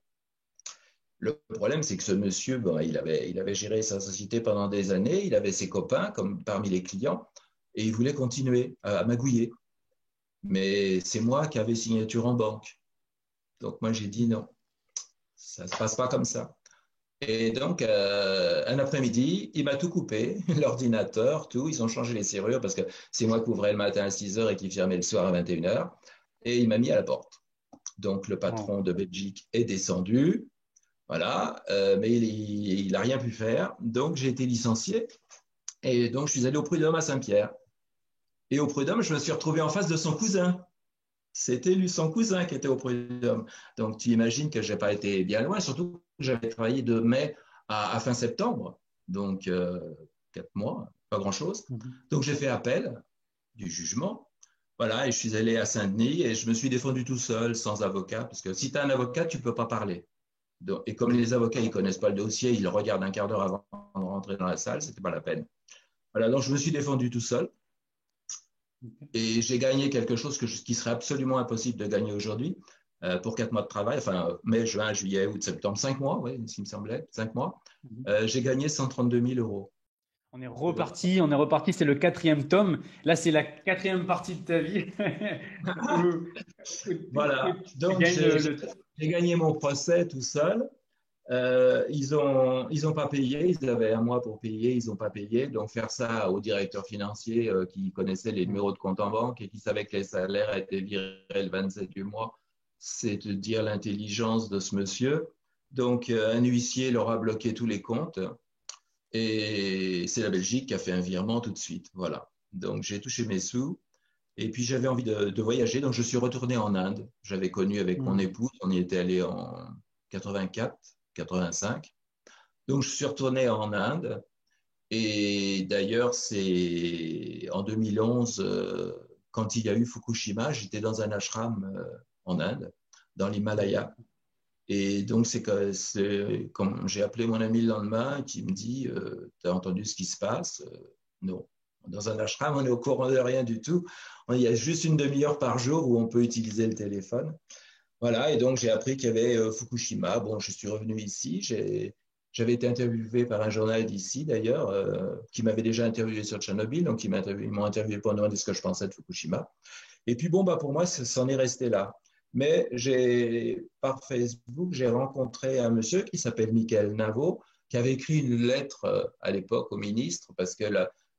B: Le problème, c'est que ce monsieur, bon, il avait géré sa société pendant des années, il avait ses copains comme parmi les clients, et il voulait continuer à magouiller. Mais c'est moi qui avais signature en banque. Donc moi, j'ai dit non, ça ne se passe pas comme ça. Et donc, un après-midi, il m'a tout coupé, l'ordinateur, tout. Ils ont changé les serrures parce que c'est moi qui ouvrais le matin à 6 heures et qui fermais le soir à 21 heures. Et il m'a mis à la porte. Donc, le
A: Wow.
B: patron de Belgique est descendu. Voilà, mais il n'a rien pu faire. Donc, j'ai été licencié. Et donc, je suis allé au Prud'homme à Saint-Pierre. Et au Prud'homme, je me suis retrouvé en face de son cousin. C'était lui, son cousin, qui était au Prud'homme. Donc, tu imagines que je n'ai pas été bien loin, surtout que j'avais travaillé de mai à fin septembre. Donc, 4 mois, pas grand-chose.
A: Mhm.
B: Donc, j'ai fait appel du jugement. Voilà, et je suis allé à Saint-Denis et je me suis défendu tout seul, sans avocat, parce que si tu as un avocat, tu ne peux pas parler. Donc, et comme les avocats, ils ne connaissent pas le dossier, ils le regardent un quart d'heure avant de rentrer dans la salle, ce n'était pas la peine. Voilà, donc je me suis défendu tout seul
A: Ok.
B: et j'ai gagné quelque chose qui serait absolument impossible de gagner aujourd'hui pour 4 mois de travail, enfin mai, juin, juillet, août, septembre, 5 mois, oui, il me semblait, 5 mois.
A: Mhm.
B: J'ai gagné 132 000 euros.
A: On est reparti, c'est le quatrième tome. Là, c'est la quatrième partie de ta vie où, où
B: Voilà,
A: tu
B: donc
A: gagnes
B: j'ai gagné mon procès tout seul. Ils ont pas payé, ils avaient un mois pour payer, ils n'ont pas payé. Donc faire ça au directeur financier qui connaissait les numéros de compte en banque et qui savait que les salaires étaient virés le 27 du mois, c'est de dire l'intelligence de ce monsieur. Donc un huissier leur a bloqué tous les comptes et c'est la Belgique qui a fait un virement tout de suite. Voilà. Donc j'ai touché mes sous et puis j'avais envie de voyager, donc je suis retourné en Inde. J'avais connu avec mon
A: Hmm.
B: épouse, on y était allé en 84, 85. Donc, je suis retourné en Inde. Et d'ailleurs, c'est en 2011, quand il y a eu Fukushima, j'étais dans un ashram en Inde, dans l'Himalaya. Et donc, comme j'ai appelé mon ami le lendemain qui me dit, tu as entendu ce qui se passe? Non. Dans un ashram, on est au courant de rien du tout. Il y a juste une demi-heure par jour où on peut utiliser le téléphone. Voilà, et donc j'ai appris qu'il y avait Fukushima. Bon, je suis revenu ici. J'avais été interviewé par un journal d'ici, d'ailleurs, qui m'avait déjà interviewé sur Tchernobyl. Donc, ils m'ont interviewé pour me demander ce que je pensais de Fukushima. Et puis, bon, bah, pour moi, c'en est resté là. Mais par Facebook, j'ai rencontré un monsieur qui s'appelle Michael Navo, qui avait écrit une lettre à l'époque au ministre, parce que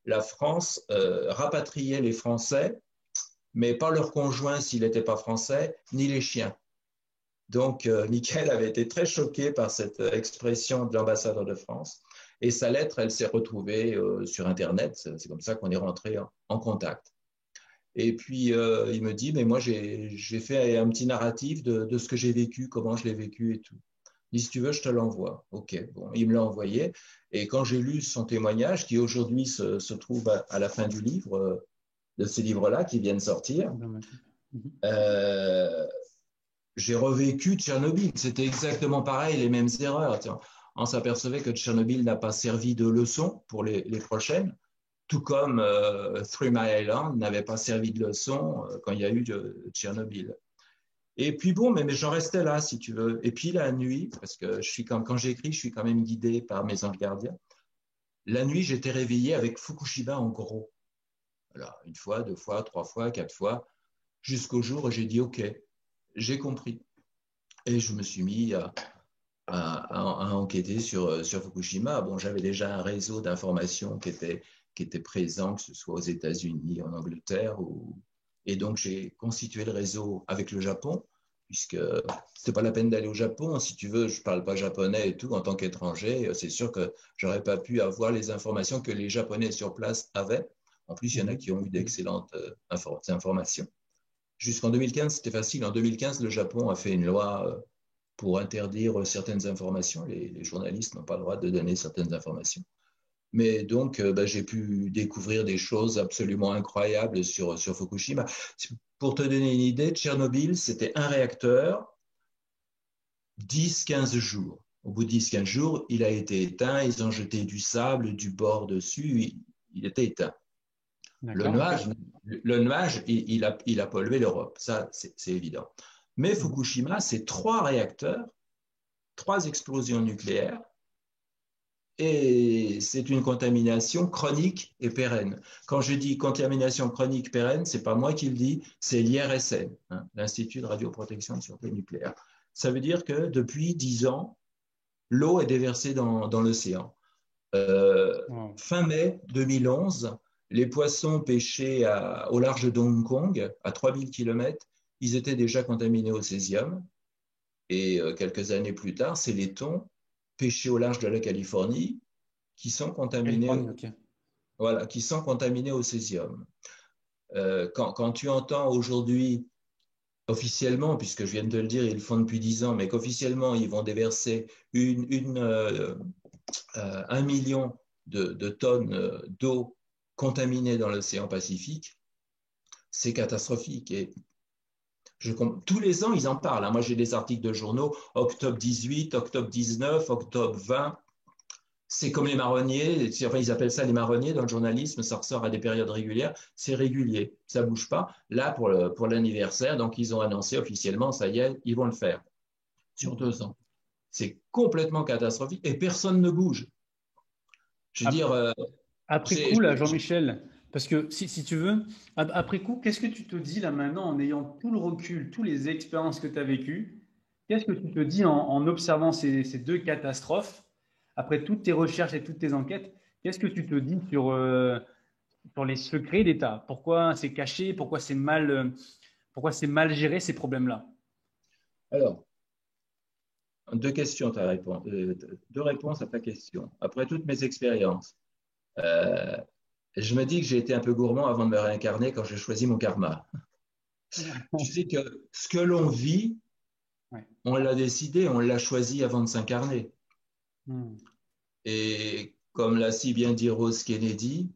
B: la France rapatriait les Français, mais pas leur conjoint s'il n'était pas français, ni les chiens. Donc, Michael avait été très choqué par cette expression de l'ambassadeur de France. Et sa lettre, elle s'est retrouvée sur Internet. C'est comme ça qu'on est rentré en contact. Et puis, il me dit, mais moi, j'ai fait un petit narratif de ce que j'ai vécu, comment je l'ai vécu et tout. Il dit, si tu veux, je te l'envoie. OK, bon, il me l'a envoyé. Et quand j'ai lu son témoignage, qui aujourd'hui se trouve à la fin du livre, de ce livre-là, qui vient de sortir,
A: Mhm.
B: euh, j'ai revécu Tchernobyl. C'était exactement pareil, les mêmes erreurs. Tiens, on s'apercevait que Tchernobyl n'a pas servi de leçon pour les prochaines, tout comme Three Mile Island n'avait pas servi de leçon quand il y a eu Tchernobyl. Et puis bon, mais j'en restais là, si tu veux. Et puis la nuit, parce que quand j'écris, je suis quand même guidé par mes anges gardiens. La nuit, j'étais réveillé avec Fukushima en gros. Voilà, une fois, deux fois, trois fois, quatre fois, jusqu'au jour où j'ai dit OK, j'ai compris. Et je me suis mis à enquêter sur Fukushima. Bon, j'avais déjà un réseau d'informations qui était présent, que ce soit aux États-Unis, en Angleterre. Et donc, j'ai constitué le réseau avec le Japon, puisque c'était pas la peine d'aller au Japon. Si tu veux, je parle pas japonais et tout en tant qu'étranger. C'est sûr que j'aurais pas pu avoir les informations que les Japonais sur place avaient. En plus, il y en a qui ont eu d'excellentes informations. Jusqu'en 2015, c'était facile. En 2015, le Japon a fait une loi pour interdire certaines informations. Les journalistes n'ont pas le droit de donner certaines informations. Mais donc, j'ai pu découvrir des choses absolument incroyables sur Fukushima. Pour te donner une idée, Tchernobyl, c'était un réacteur, 10-15 jours. Au bout de 10-15 jours, il a été éteint. Ils ont jeté du sable, du bord dessus. Il était éteint. Le
A: D'accord, ok.
B: nuage, le nuage il a pollué l'Europe. Ça, c'est évident. Mais
A: Mhm.
B: Fukushima, c'est trois réacteurs, trois explosions nucléaires, et c'est une contamination chronique et pérenne. Quand je dis contamination chronique pérenne, c'est pas moi qui le dis, c'est l'IRSN, hein, l'Institut de radioprotection et de sûreté nucléaire. Ça veut dire que depuis 10 ans, l'eau est déversée dans l'océan.
A: Wow.
B: Fin mai 2011, les poissons pêchés au large de Hong Kong, à 3000 km, ils étaient déjà contaminés au césium. Et quelques années plus tard, c'est les thons pêchés au large de la Californie qui sont contaminés,
A: Californie, ok.
B: voilà, qui sont contaminés au césium. Quand tu entends aujourd'hui, officiellement, puisque je viens de te le dire, ils le font depuis 10 ans, mais qu'officiellement, ils vont déverser 1 million de tonnes d'eau contaminée dans l'océan Pacifique, c'est catastrophique. Et tous les ans, ils en parlent, hein. Moi, j'ai des articles de journaux, octobre 18, octobre 19, octobre 20. C'est comme les marronniers, enfin, ils appellent ça les marronniers dans le journalisme, ça ressort à des périodes régulières, c'est régulier, ça bouge pas. Là, pour l'anniversaire, donc ils ont annoncé officiellement, ça y est, ils vont le faire sur
A: Mhm.
B: 2 ans. C'est complètement catastrophique et personne ne bouge. Je veux
A: Ap-
B: dire,
A: Après
B: j'ai-
A: coup, là, Jean-Michel, parce que si tu veux, après coup, qu'est-ce que tu te dis là maintenant en ayant tout le recul, toutes les expériences que tu as vécues, qu'est-ce que tu te dis en observant ces deux catastrophes, après toutes tes recherches et toutes tes enquêtes, qu'est-ce que tu te dis sur les secrets d'État? Pourquoi c'est caché? Pourquoi c'est mal géré ces problèmes-là?
B: alors, deux questions, deux réponses à ta question. Après toutes mes expériences, euh, je me dis que j'ai été un peu gourmand avant de me réincarner quand j'ai choisi mon karma. Tu sais que ce que l'on vit,
A: Ouais.
B: on l'a décidé, on l'a choisi avant de s'incarner.
A: Hmm.
B: Et comme l'a si bien dit Rose Kennedy,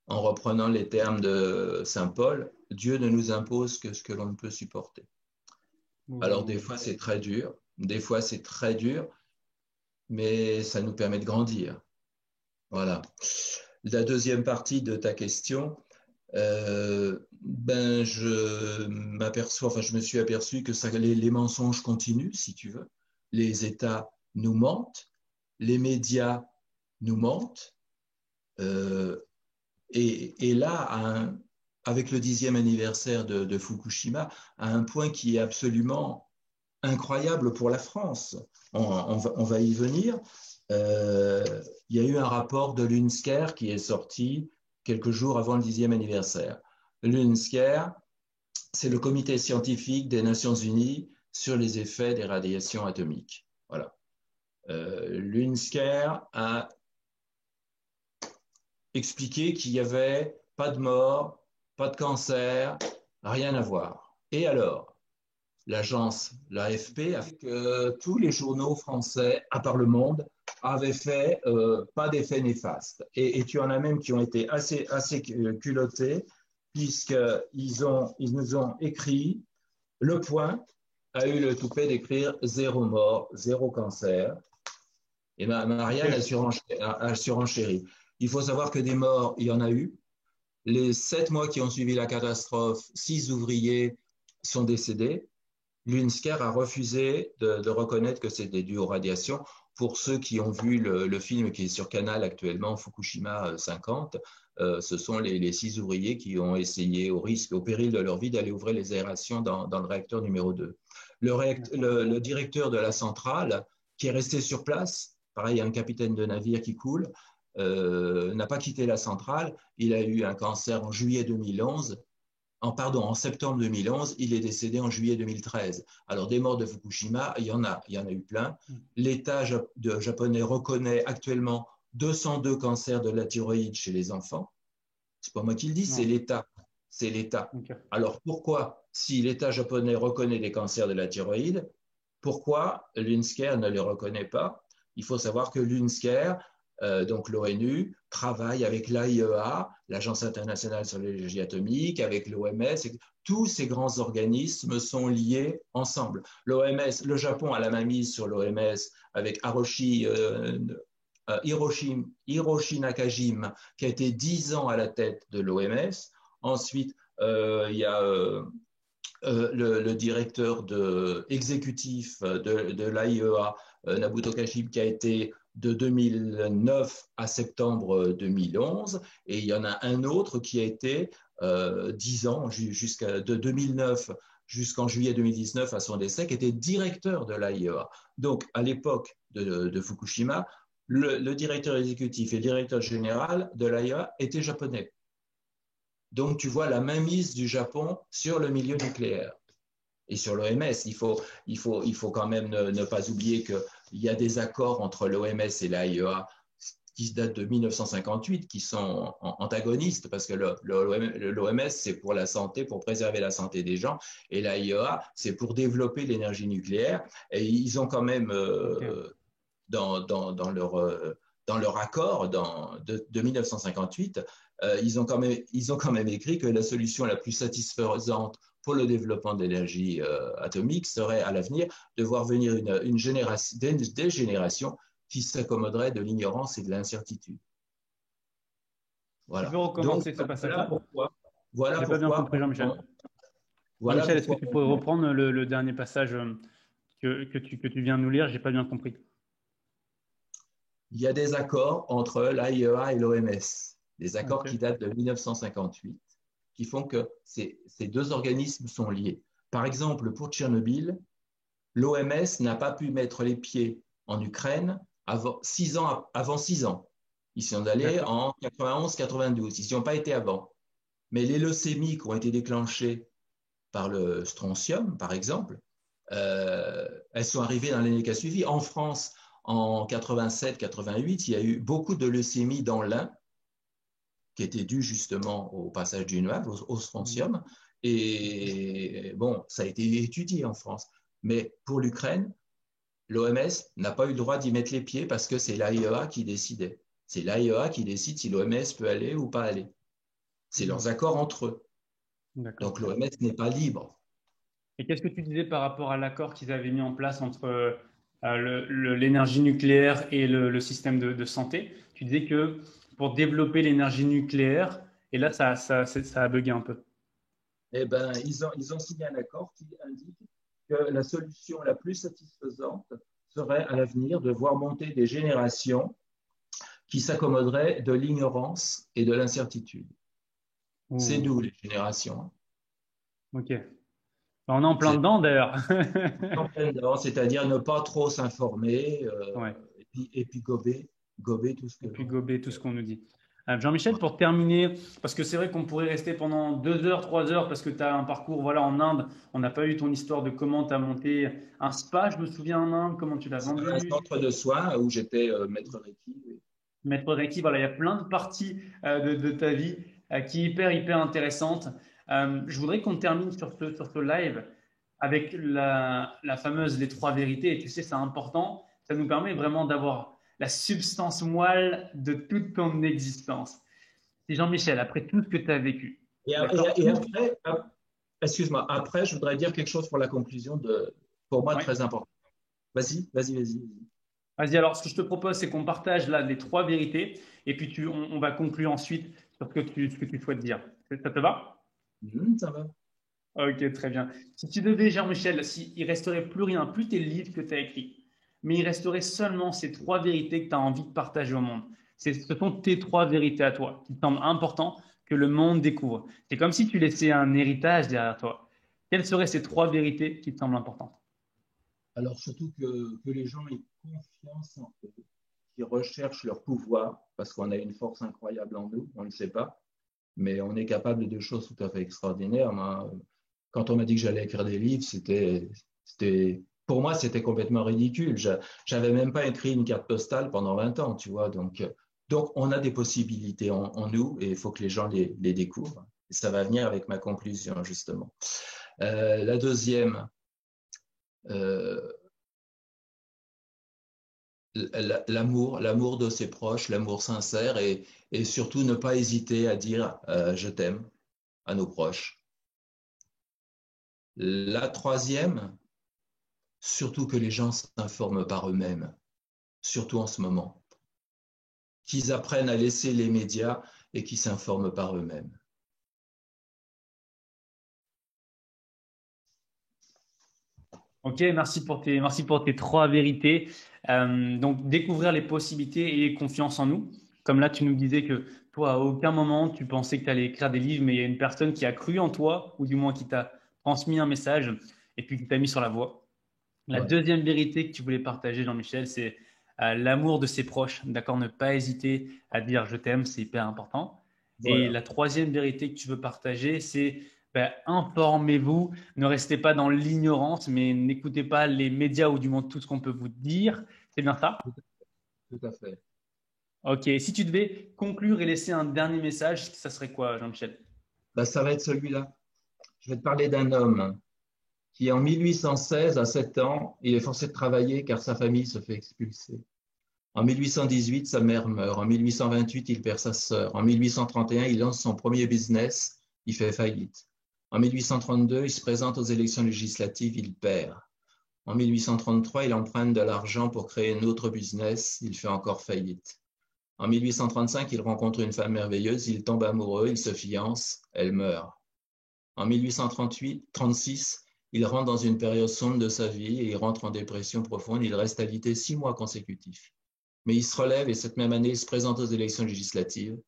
B: en reprenant les termes de Saint Paul, Dieu ne nous impose que ce que l'on ne peut supporter. Alors des
A: Hmm.
B: fois c'est très dur, des fois c'est très dur, mais ça nous permet de grandir. Voilà. La deuxième partie de ta question, je me suis aperçu que les mensonges continuent, si tu veux. Les États nous mentent, les médias nous mentent. Euh, et là, avec le 10e anniversaire de Fukushima, à un point qui est absolument incroyable pour la France. On va y venir. Il y a eu un rapport de l'UNSCER qui est sorti quelques jours avant le 10e anniversaire. L'UNSCER, c'est le comité scientifique des Nations Unies sur les effets des radiations atomiques. Voilà. L'UNSCER a expliqué qu'il n'y avait pas de mort, pas de cancer, rien à voir. Et alors, l'agence, l'AFP, a fait que tous les journaux français, à part Le Monde, avaient fait pas d'effet néfaste. Et tu en as même qui ont été assez culottés, ils nous ont écrit, Le Point a eu le toupet d'écrire zéro mort, zéro cancer. Et Marianne
A: Ok.
B: a surenchéri. Il faut savoir que des morts, il y en a eu. Les 7 mois qui ont suivi la catastrophe, 6 ouvriers sont décédés. L'UNSCER a refusé de reconnaître que c'était dû aux radiations. Pour ceux qui ont vu le film qui est sur Canal actuellement, Fukushima 50, ce sont les 6 ouvriers qui ont essayé, au risque, au péril de leur vie, d'aller ouvrir les aérations dans le réacteur numéro 2. Le directeur de la centrale, qui est resté sur place, pareil, un capitaine de navire qui coule, n'a pas quitté la centrale. Il a eu un cancer en juillet 2011. En septembre 2011, il est décédé en juillet 2013. Alors, des morts de Fukushima, il y en a eu plein. L'État japonais reconnaît actuellement 202 cancers de la thyroïde chez les enfants. C'est pas moi qui le dis, c'est
A: Non.
B: l'État. C'est l'État.
A: Ok.
B: Alors, pourquoi, si l'État japonais reconnaît des cancers de la thyroïde, pourquoi l'UNSCER ne les reconnaît pas? Il faut savoir que l'UNSCER, donc l'ONU, travaille avec l'AIEA, l'Agence internationale sur l'énergie atomique, avec l'OMS. Tous ces grands organismes sont liés ensemble. L'OMS, le Japon a la main mise sur l'OMS avec Hiroshi Nakajima, qui a été 10 ans à la tête de l'OMS. Ensuite, il y a le directeur exécutif de l'AIEA, Nabuto Kashib, qui a été de 2009 à septembre 2011. Et il y en a un autre qui a été 10 ans, de 2009 jusqu'en juillet 2019 à son décès, qui était directeur de l'AIEA. Donc, à l'époque de Fukushima, le directeur exécutif et le directeur général de l'AIEA étaient japonais. Donc, tu vois la mainmise du Japon sur le milieu nucléaire et sur l'OMS. Il faut quand même ne pas oublier qu'il y a des accords entre l'OMS et l'AIEA qui datent de 1958, qui sont antagonistes, parce que l'OMS, c'est pour la santé, pour préserver la santé des gens, et l'AIEA, c'est pour développer l'énergie nucléaire. Et ils ont quand même,
A: Ok.
B: dans leur accord de 1958, ils ont quand même écrit que la solution la plus satisfaisante pour le développement de l'énergie atomique serait à l'avenir de voir venir des générations qui s'accommoderaient de l'ignorance et de l'incertitude.
A: Tu peux
B: Voilà. Donc,
A: recommencer ce passage-là?
B: voilà
A: J'ai pas bien
B: pourquoi,
A: compris, Jean-Michel.
B: voilà
A: Jean-Michel, est-ce que
B: pourquoi
A: tu pourrais reprendre le dernier passage que tu viens de nous lire? J'ai pas bien compris.
B: il y a des accords entre l'AIEA et l'OMS, des accords qui
A: Ok.
B: datent de 1958, qui font que ces deux organismes sont liés. Par exemple, pour Tchernobyl, l'OMS n'a pas pu mettre les pieds en Ukraine avant 6 ans. Ils sont allés
A: D'accord.
B: en 91-92. Ils n'y ont pas été avant. Mais les leucémies qui ont été déclenchées par le strontium, par exemple, elles sont arrivées dans l'année qui a suivi. En France, en 87-88, il y a eu beaucoup de leucémies dans l'Ain qui étaient dues justement au passage du nuage, au
A: Mhm.
B: strontium. Et bon, ça a été étudié en France. Mais pour l'Ukraine, l'OMS n'a pas eu le droit d'y mettre les pieds parce que c'est l'AIEA qui décidait. C'est l'AIEA qui décide si l'OMS peut aller ou pas aller. C'est leurs
A: Mhm.
B: accords entre eux.
A: D'accord.
B: Donc l'OMS n'est pas libre.
A: Et qu'est-ce que tu disais par rapport à l'accord qu'ils avaient mis en place entre l'énergie nucléaire et le système de santé? Tu disais que pour développer l'énergie nucléaire, et là, ça a bugué un peu.
B: Eh ben, ils ont signé un accord qui indique que la solution la plus satisfaisante serait à l'avenir de voir monter des générations qui s'accommoderaient de l'ignorance et de l'incertitude. C'est
A: Ouh,
B: nous, les générations.
A: ok. On est en plein
B: C'est
A: dedans d'ailleurs.
B: c'est-à-dire ne pas trop s'informer
A: Ouais.
B: et puis gober tout ce
A: Et
B: que
A: puis
B: l'on.
A: gober tout ce qu'on nous dit. Jean-Michel, pour terminer, parce que c'est vrai qu'on pourrait rester pendant 2 heures, 3 heures, parce que tu as un parcours voilà, en Inde. On n'a pas eu ton histoire de comment tu as monté un spa, je me souviens en Inde, comment tu l'as
B: C'est un
A: vendu.
B: centre de soins où j'étais maître Reiki. Oui.
A: Maître Reiki, voilà, il y a plein de parties de ta vie qui est hyper intéressante. Je voudrais qu'on termine sur ce live avec la fameuse les trois vérités. Et tu sais, c'est important. Ça nous permet vraiment d'avoir la substance moelle de toute ton existence. C'est Jean-Michel, après tout ce que tu as vécu,
B: Et,
A: d'accord?
B: après, excuse-moi, après, je voudrais dire quelque chose pour la conclusion pour moi,
A: Ouais.
B: très important. Vas-y.
A: Vas-y, alors ce que je te propose, c'est qu'on partage là les trois vérités et puis on va conclure ensuite sur ce que tu souhaites dire. Ça te va?
B: Ça va.
A: Ok, très bien. Si tu devais, Jean-Michel, s'il ne resterait plus rien, plus tes livres que tu as écrits, mais il resterait seulement ces trois vérités que tu as envie de partager au monde. Ce sont tes trois vérités à toi qui te semblent importantes que le monde découvre. C'est comme si tu laissais un héritage derrière toi. Quelles seraient ces trois vérités qui te semblent importantes?
B: Alors, surtout que les gens aient confiance en eux, qu'ils recherchent leur pouvoir, parce qu'on a une force incroyable en nous, on ne le sait pas, mais on est capable de choses tout à fait extraordinaires. Moi, quand on m'a dit que j'allais écrire des livres, pour moi, c'était complètement ridicule. Je n'avais même pas écrit une carte postale pendant 20 ans, tu vois. Donc on a des possibilités en nous et il faut que les gens les découvrent. Et ça va venir avec ma conclusion, justement. La deuxième, euh, l'amour de ses proches, l'amour sincère et surtout ne pas hésiter à dire je t'aime à nos proches. La troisième, surtout que les gens s'informent par eux-mêmes, surtout en ce moment, qu'ils apprennent à laisser les médias et qu'ils s'informent par eux-mêmes.
A: Ok, merci pour tes trois vérités. Donc, découvrir les possibilités et confiance en nous. Comme là, tu nous disais que toi, à aucun moment, tu pensais que tu allais écrire des livres, mais il y a une personne qui a cru en toi, ou du moins qui t'a transmis un message, et puis qui t'a mis sur la voie. La
B: Ouais.
A: deuxième vérité que tu voulais partager, Jean-Michel, c'est l'amour de ses proches. D'accord, ne pas hésiter à dire je t'aime, c'est hyper important. Et
B: Voilà.
A: la troisième vérité que tu veux partager, c'est ben, informez-vous, ne restez pas dans l'ignorance, mais n'écoutez pas les médias ou du moins tout ce qu'on peut vous dire. C'est bien ça?
B: Tout à fait.
A: Ok, si tu devais conclure et laisser un dernier message, ça serait quoi, Jean-Michel?
B: Ben, ça va être celui-là. Je vais te parler d'un homme qui, en 1816, à 7 ans, il est forcé de travailler car sa famille se fait expulser. En 1818, sa mère meurt. En 1828, il perd sa sœur. En 1831, il lance son premier business. Il fait faillite. En 1832, il se présente aux élections législatives. Il perd. En 1833, il emprunte de l'argent pour créer un autre business. Il fait encore faillite. En 1835, il rencontre une femme merveilleuse. Il tombe amoureux. Il se fiance. Elle meurt. En 1836, il rentre dans une période sombre de sa vie et il rentre en dépression profonde. Il reste alité 6 mois consécutifs. Mais il se relève et cette même année, il se présente aux élections législatives.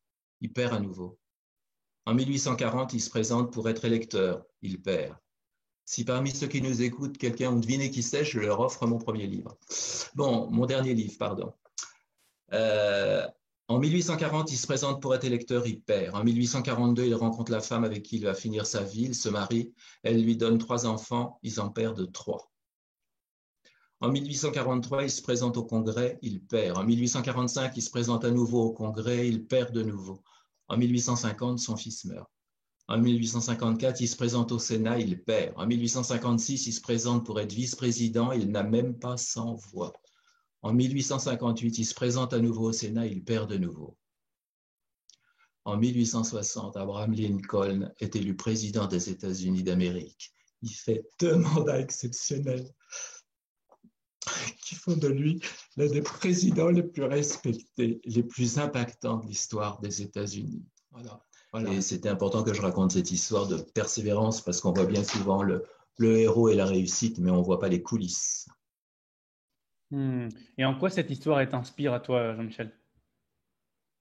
B: Il perd à nouveau. En 1840, il se présente pour être électeur. Il perd. Si parmi ceux qui nous écoutent, quelqu'un a deviné qui c'est, je leur offre mon premier livre. Bon, mon dernier livre, pardon. Euh, En 1840, il se présente pour être électeur, il perd. En 1842, il rencontre la femme avec qui il va finir sa vie, il se marie, elle lui donne 3 enfants, ils en perdent 3. En 1843, il se présente au Congrès, il perd. En 1845, il se présente à nouveau au Congrès, il perd de nouveau. En 1850, son fils meurt. En 1854, il se présente au Sénat, il perd. En 1856, il se présente pour être vice-président, il n'a même pas 100 voix. En 1858, il se présente à nouveau au Sénat, il perd de nouveau. En 1860, Abraham Lincoln est élu président des États-Unis d'Amérique. Il fait 2 mandats exceptionnels qui font de lui l'un des présidents les plus respectés, les plus impactants de l'histoire des États-Unis. Voilà. Et c'était important que je raconte cette histoire de persévérance parce qu'on voit bien souvent le héros et la réussite, mais on ne voit pas les coulisses.
A: Hmm. Et en quoi cette histoire t'inspire à toi, Jean-Michel?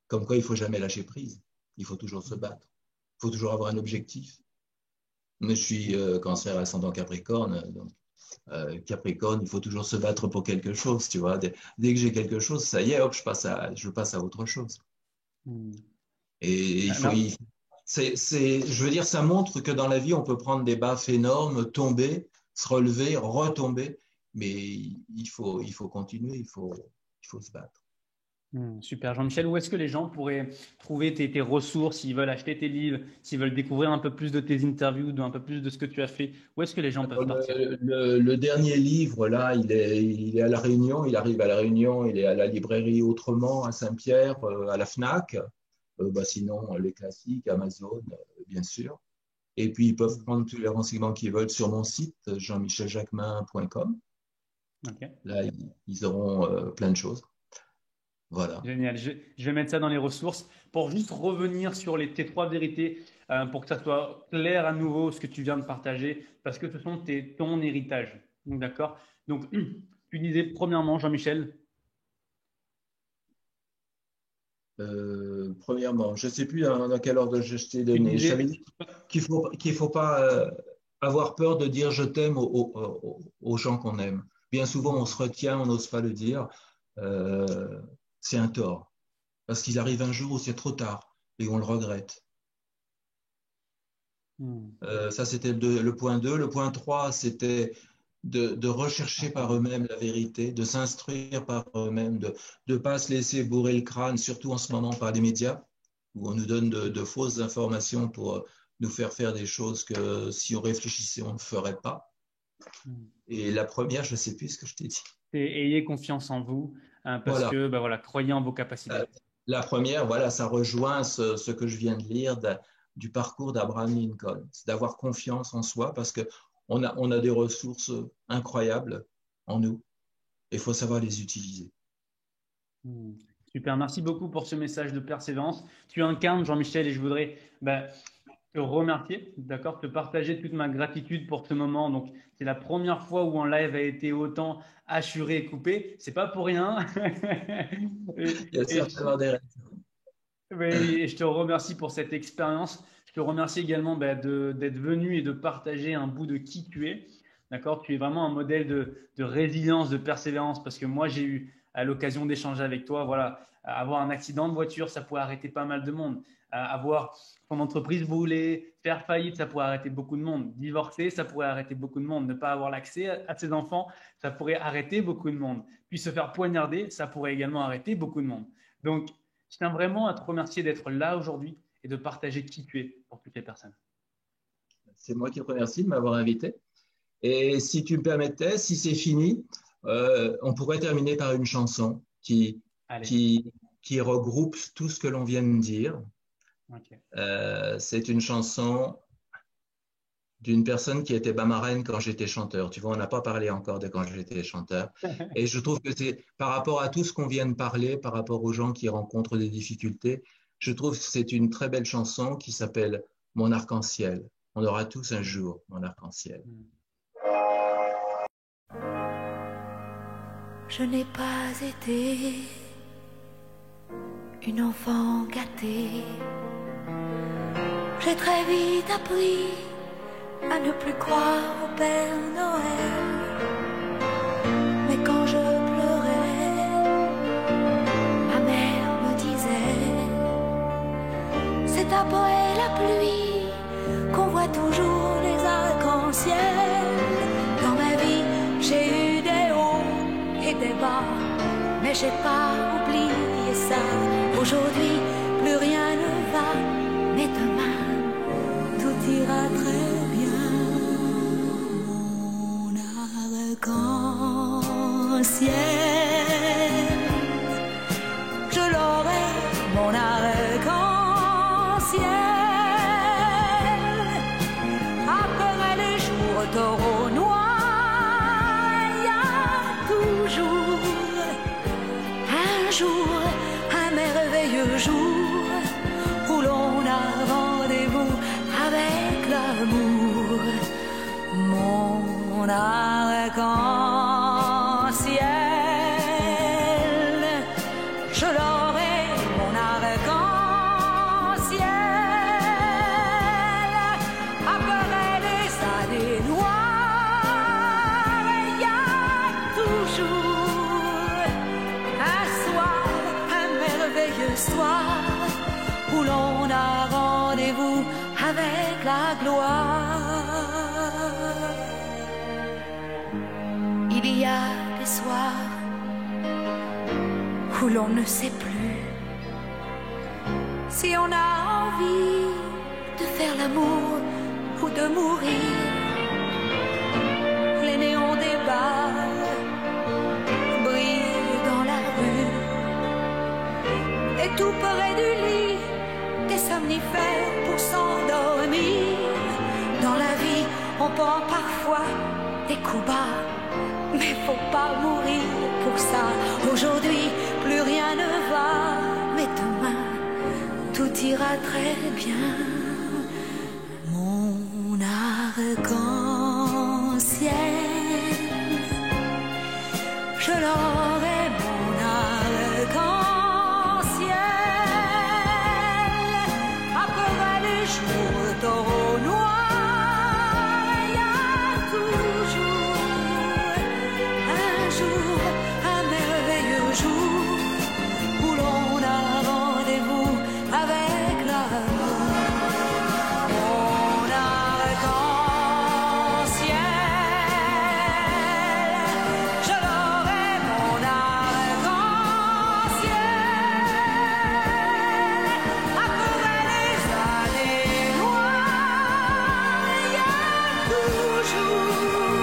B: Comme quoi, il ne faut jamais lâcher prise. Il faut toujours se battre. Il faut toujours avoir un objectif. Mais je suis cancer ascendant Capricorne, donc Capricorne, il faut toujours se battre pour quelque chose, tu vois. Dès que j'ai quelque chose, ça y est, hop, je passe à autre chose.
A: Hmm.
B: Et il
A: Ah,
B: faut, je veux dire, ça montre que dans la vie, on peut prendre des baffes énormes, tomber, se relever, retomber, mais il faut continuer, il faut se battre.
A: Super. Jean-Michel, où est-ce que les gens pourraient trouver tes ressources, s'ils veulent acheter tes livres, s'ils veulent découvrir un peu plus de tes interviews, un peu plus de ce que tu as fait? Où est-ce que les gens peuvent
B: Alors,
A: partir?
B: le dernier livre, là, il est à La Réunion, il arrive à La Réunion, il est à la librairie Autrement, à Saint-Pierre, à la FNAC. Sinon, les classiques, Amazon, bien sûr. Et puis, ils peuvent prendre tous les renseignements qu'ils veulent sur mon site, jean-micheljacquemin.com.
A: Ok.
B: Là, ils auront plein de choses. Voilà.
A: Génial. Je vais mettre ça dans les ressources pour juste revenir sur tes trois vérités pour que ça soit clair à nouveau ce que tu viens de partager parce que ce sont ton héritage. Donc, d'accord? Donc, tu disais premièrement, Jean-Michel,
B: Premièrement, je ne sais plus dans quel ordre je t'ai
A: tu
B: donné. Je t'avais
A: disais,
B: dit qu'il faut pas avoir peur de dire je t'aime aux gens qu'on aime. Bien souvent, on se retient, on n'ose pas le dire. Euh, c'est un tort. Parce qu'il arrive un jour où c'est trop tard et on le regrette.
A: hmm,
B: Ça, c'était le point 2. Le point 3, c'était de rechercher par eux-mêmes la vérité, de s'instruire par eux-mêmes, de ne pas se laisser bourrer le crâne, surtout en ce moment par les médias, où on nous donne de fausses informations pour nous faire des choses que si on réfléchissait, on ne ferait pas.
A: hmm.
B: Et la première, je ne sais plus ce que je t'ai dit.
A: Ayez confiance en vous parce
B: Voilà.
A: que bah, voilà, croyez en vos
B: Euh,
A: capacités.
B: La première, voilà, ça rejoint ce que je viens de lire du parcours d'Abraham Lincoln. C'est d'avoir confiance en soi parce qu'on a des ressources incroyables en nous et il faut savoir les utiliser.
A: Hmm. Super, merci beaucoup pour ce message de persévérance. Tu incarnes Jean-Michel et je voudrais bah, te remercier, d'accord, te partager toute ma gratitude pour ce moment. Donc, c'est la première fois où un live a été autant assuré et coupé. C'est pas pour rien.
B: Il y a
A: Et
B: certainement des règles.
A: oui, et je te remercie pour cette expérience. Je te remercie également bah, d'être venu et de partager un bout de qui tu es. D'accord? Tu es vraiment un modèle de résilience, de persévérance parce que moi, j'ai eu à l'occasion d'échanger avec toi. Voilà, avoir un accident de voiture, ça pourrait arrêter pas mal de monde. Avoir ton entreprise brûlée, faire faillite, ça pourrait arrêter beaucoup de monde. Divorcer, ça pourrait arrêter beaucoup de monde. Ne pas avoir l'accès à ses enfants, ça pourrait arrêter beaucoup de monde. Puis se faire poignarder, ça pourrait également arrêter beaucoup de monde. Donc, je tiens vraiment à te remercier d'être là aujourd'hui et de partager qui tu es pour toutes les personnes.
B: C'est moi qui te remercie de m'avoir invité. Et si tu me permettais, si c'est fini, on pourrait terminer par une chanson
A: Allez,
B: qui, qui regroupe tout ce que l'on vient de dire.
A: ok.
B: C'est une chanson d'une personne qui était ma reine quand j'étais chanteur. Tu vois, on n'a pas parlé encore de quand j'étais chanteur. Et je trouve que c'est par rapport à tout ce qu'on vient de parler, par rapport aux gens qui rencontrent des difficultés, je trouve que c'est une très belle chanson qui s'appelle Mon arc-en-ciel. On aura tous un jour mon arc-en-ciel.
C: Je n'ai pas été une enfant gâtée. J'ai très vite appris à ne plus croire au Père Noël. Mais quand je pleurais, ma mère me disait: c'est après la pluie qu'on voit toujours les arcs-en-ciel. Dans ma vie, j'ai eu des hauts et des bas, mais j'ai pas oublié ça. Aujourd'hui, plus rien ne va, mais demain, tout ira très bien. Mon arc-en-ciel, je l'aurai, mon arc-en-ciel. Après les jours taureaux noirs, il y a toujours un jour, un merveilleux jour où l'on a rendez-vous avec l'amour. Mon arc-en-ciel, je l'aurai, mon arc-en-ciel. Après les années noires, il y a toujours un soir, un merveilleux soir où l'on a rendez-vous avec la gloire. Il y a des soirs où où l'on ne sait plus si on a envie de faire l'amour ou de mourir. Les néons des bars brillent dans la rue et tout près du lit des somnifères pour s'endormir. Dans la vie, on prend parfois des coups bas, mais faut pas mourir pour ça. Aujourd'hui, plus rien ne va, mais demain, tout ira très bien. Mon arc-en-ciel, je l'aurai, mon arc-en-ciel. Après les jours de taureau noir, il y a toujours un jour, un merveilleux jour où l'on a rendez-vous avec l'amour. Mon arc-en-ciel, je l'aurai, mon arc-en-ciel. Après les années noires, il y a toujours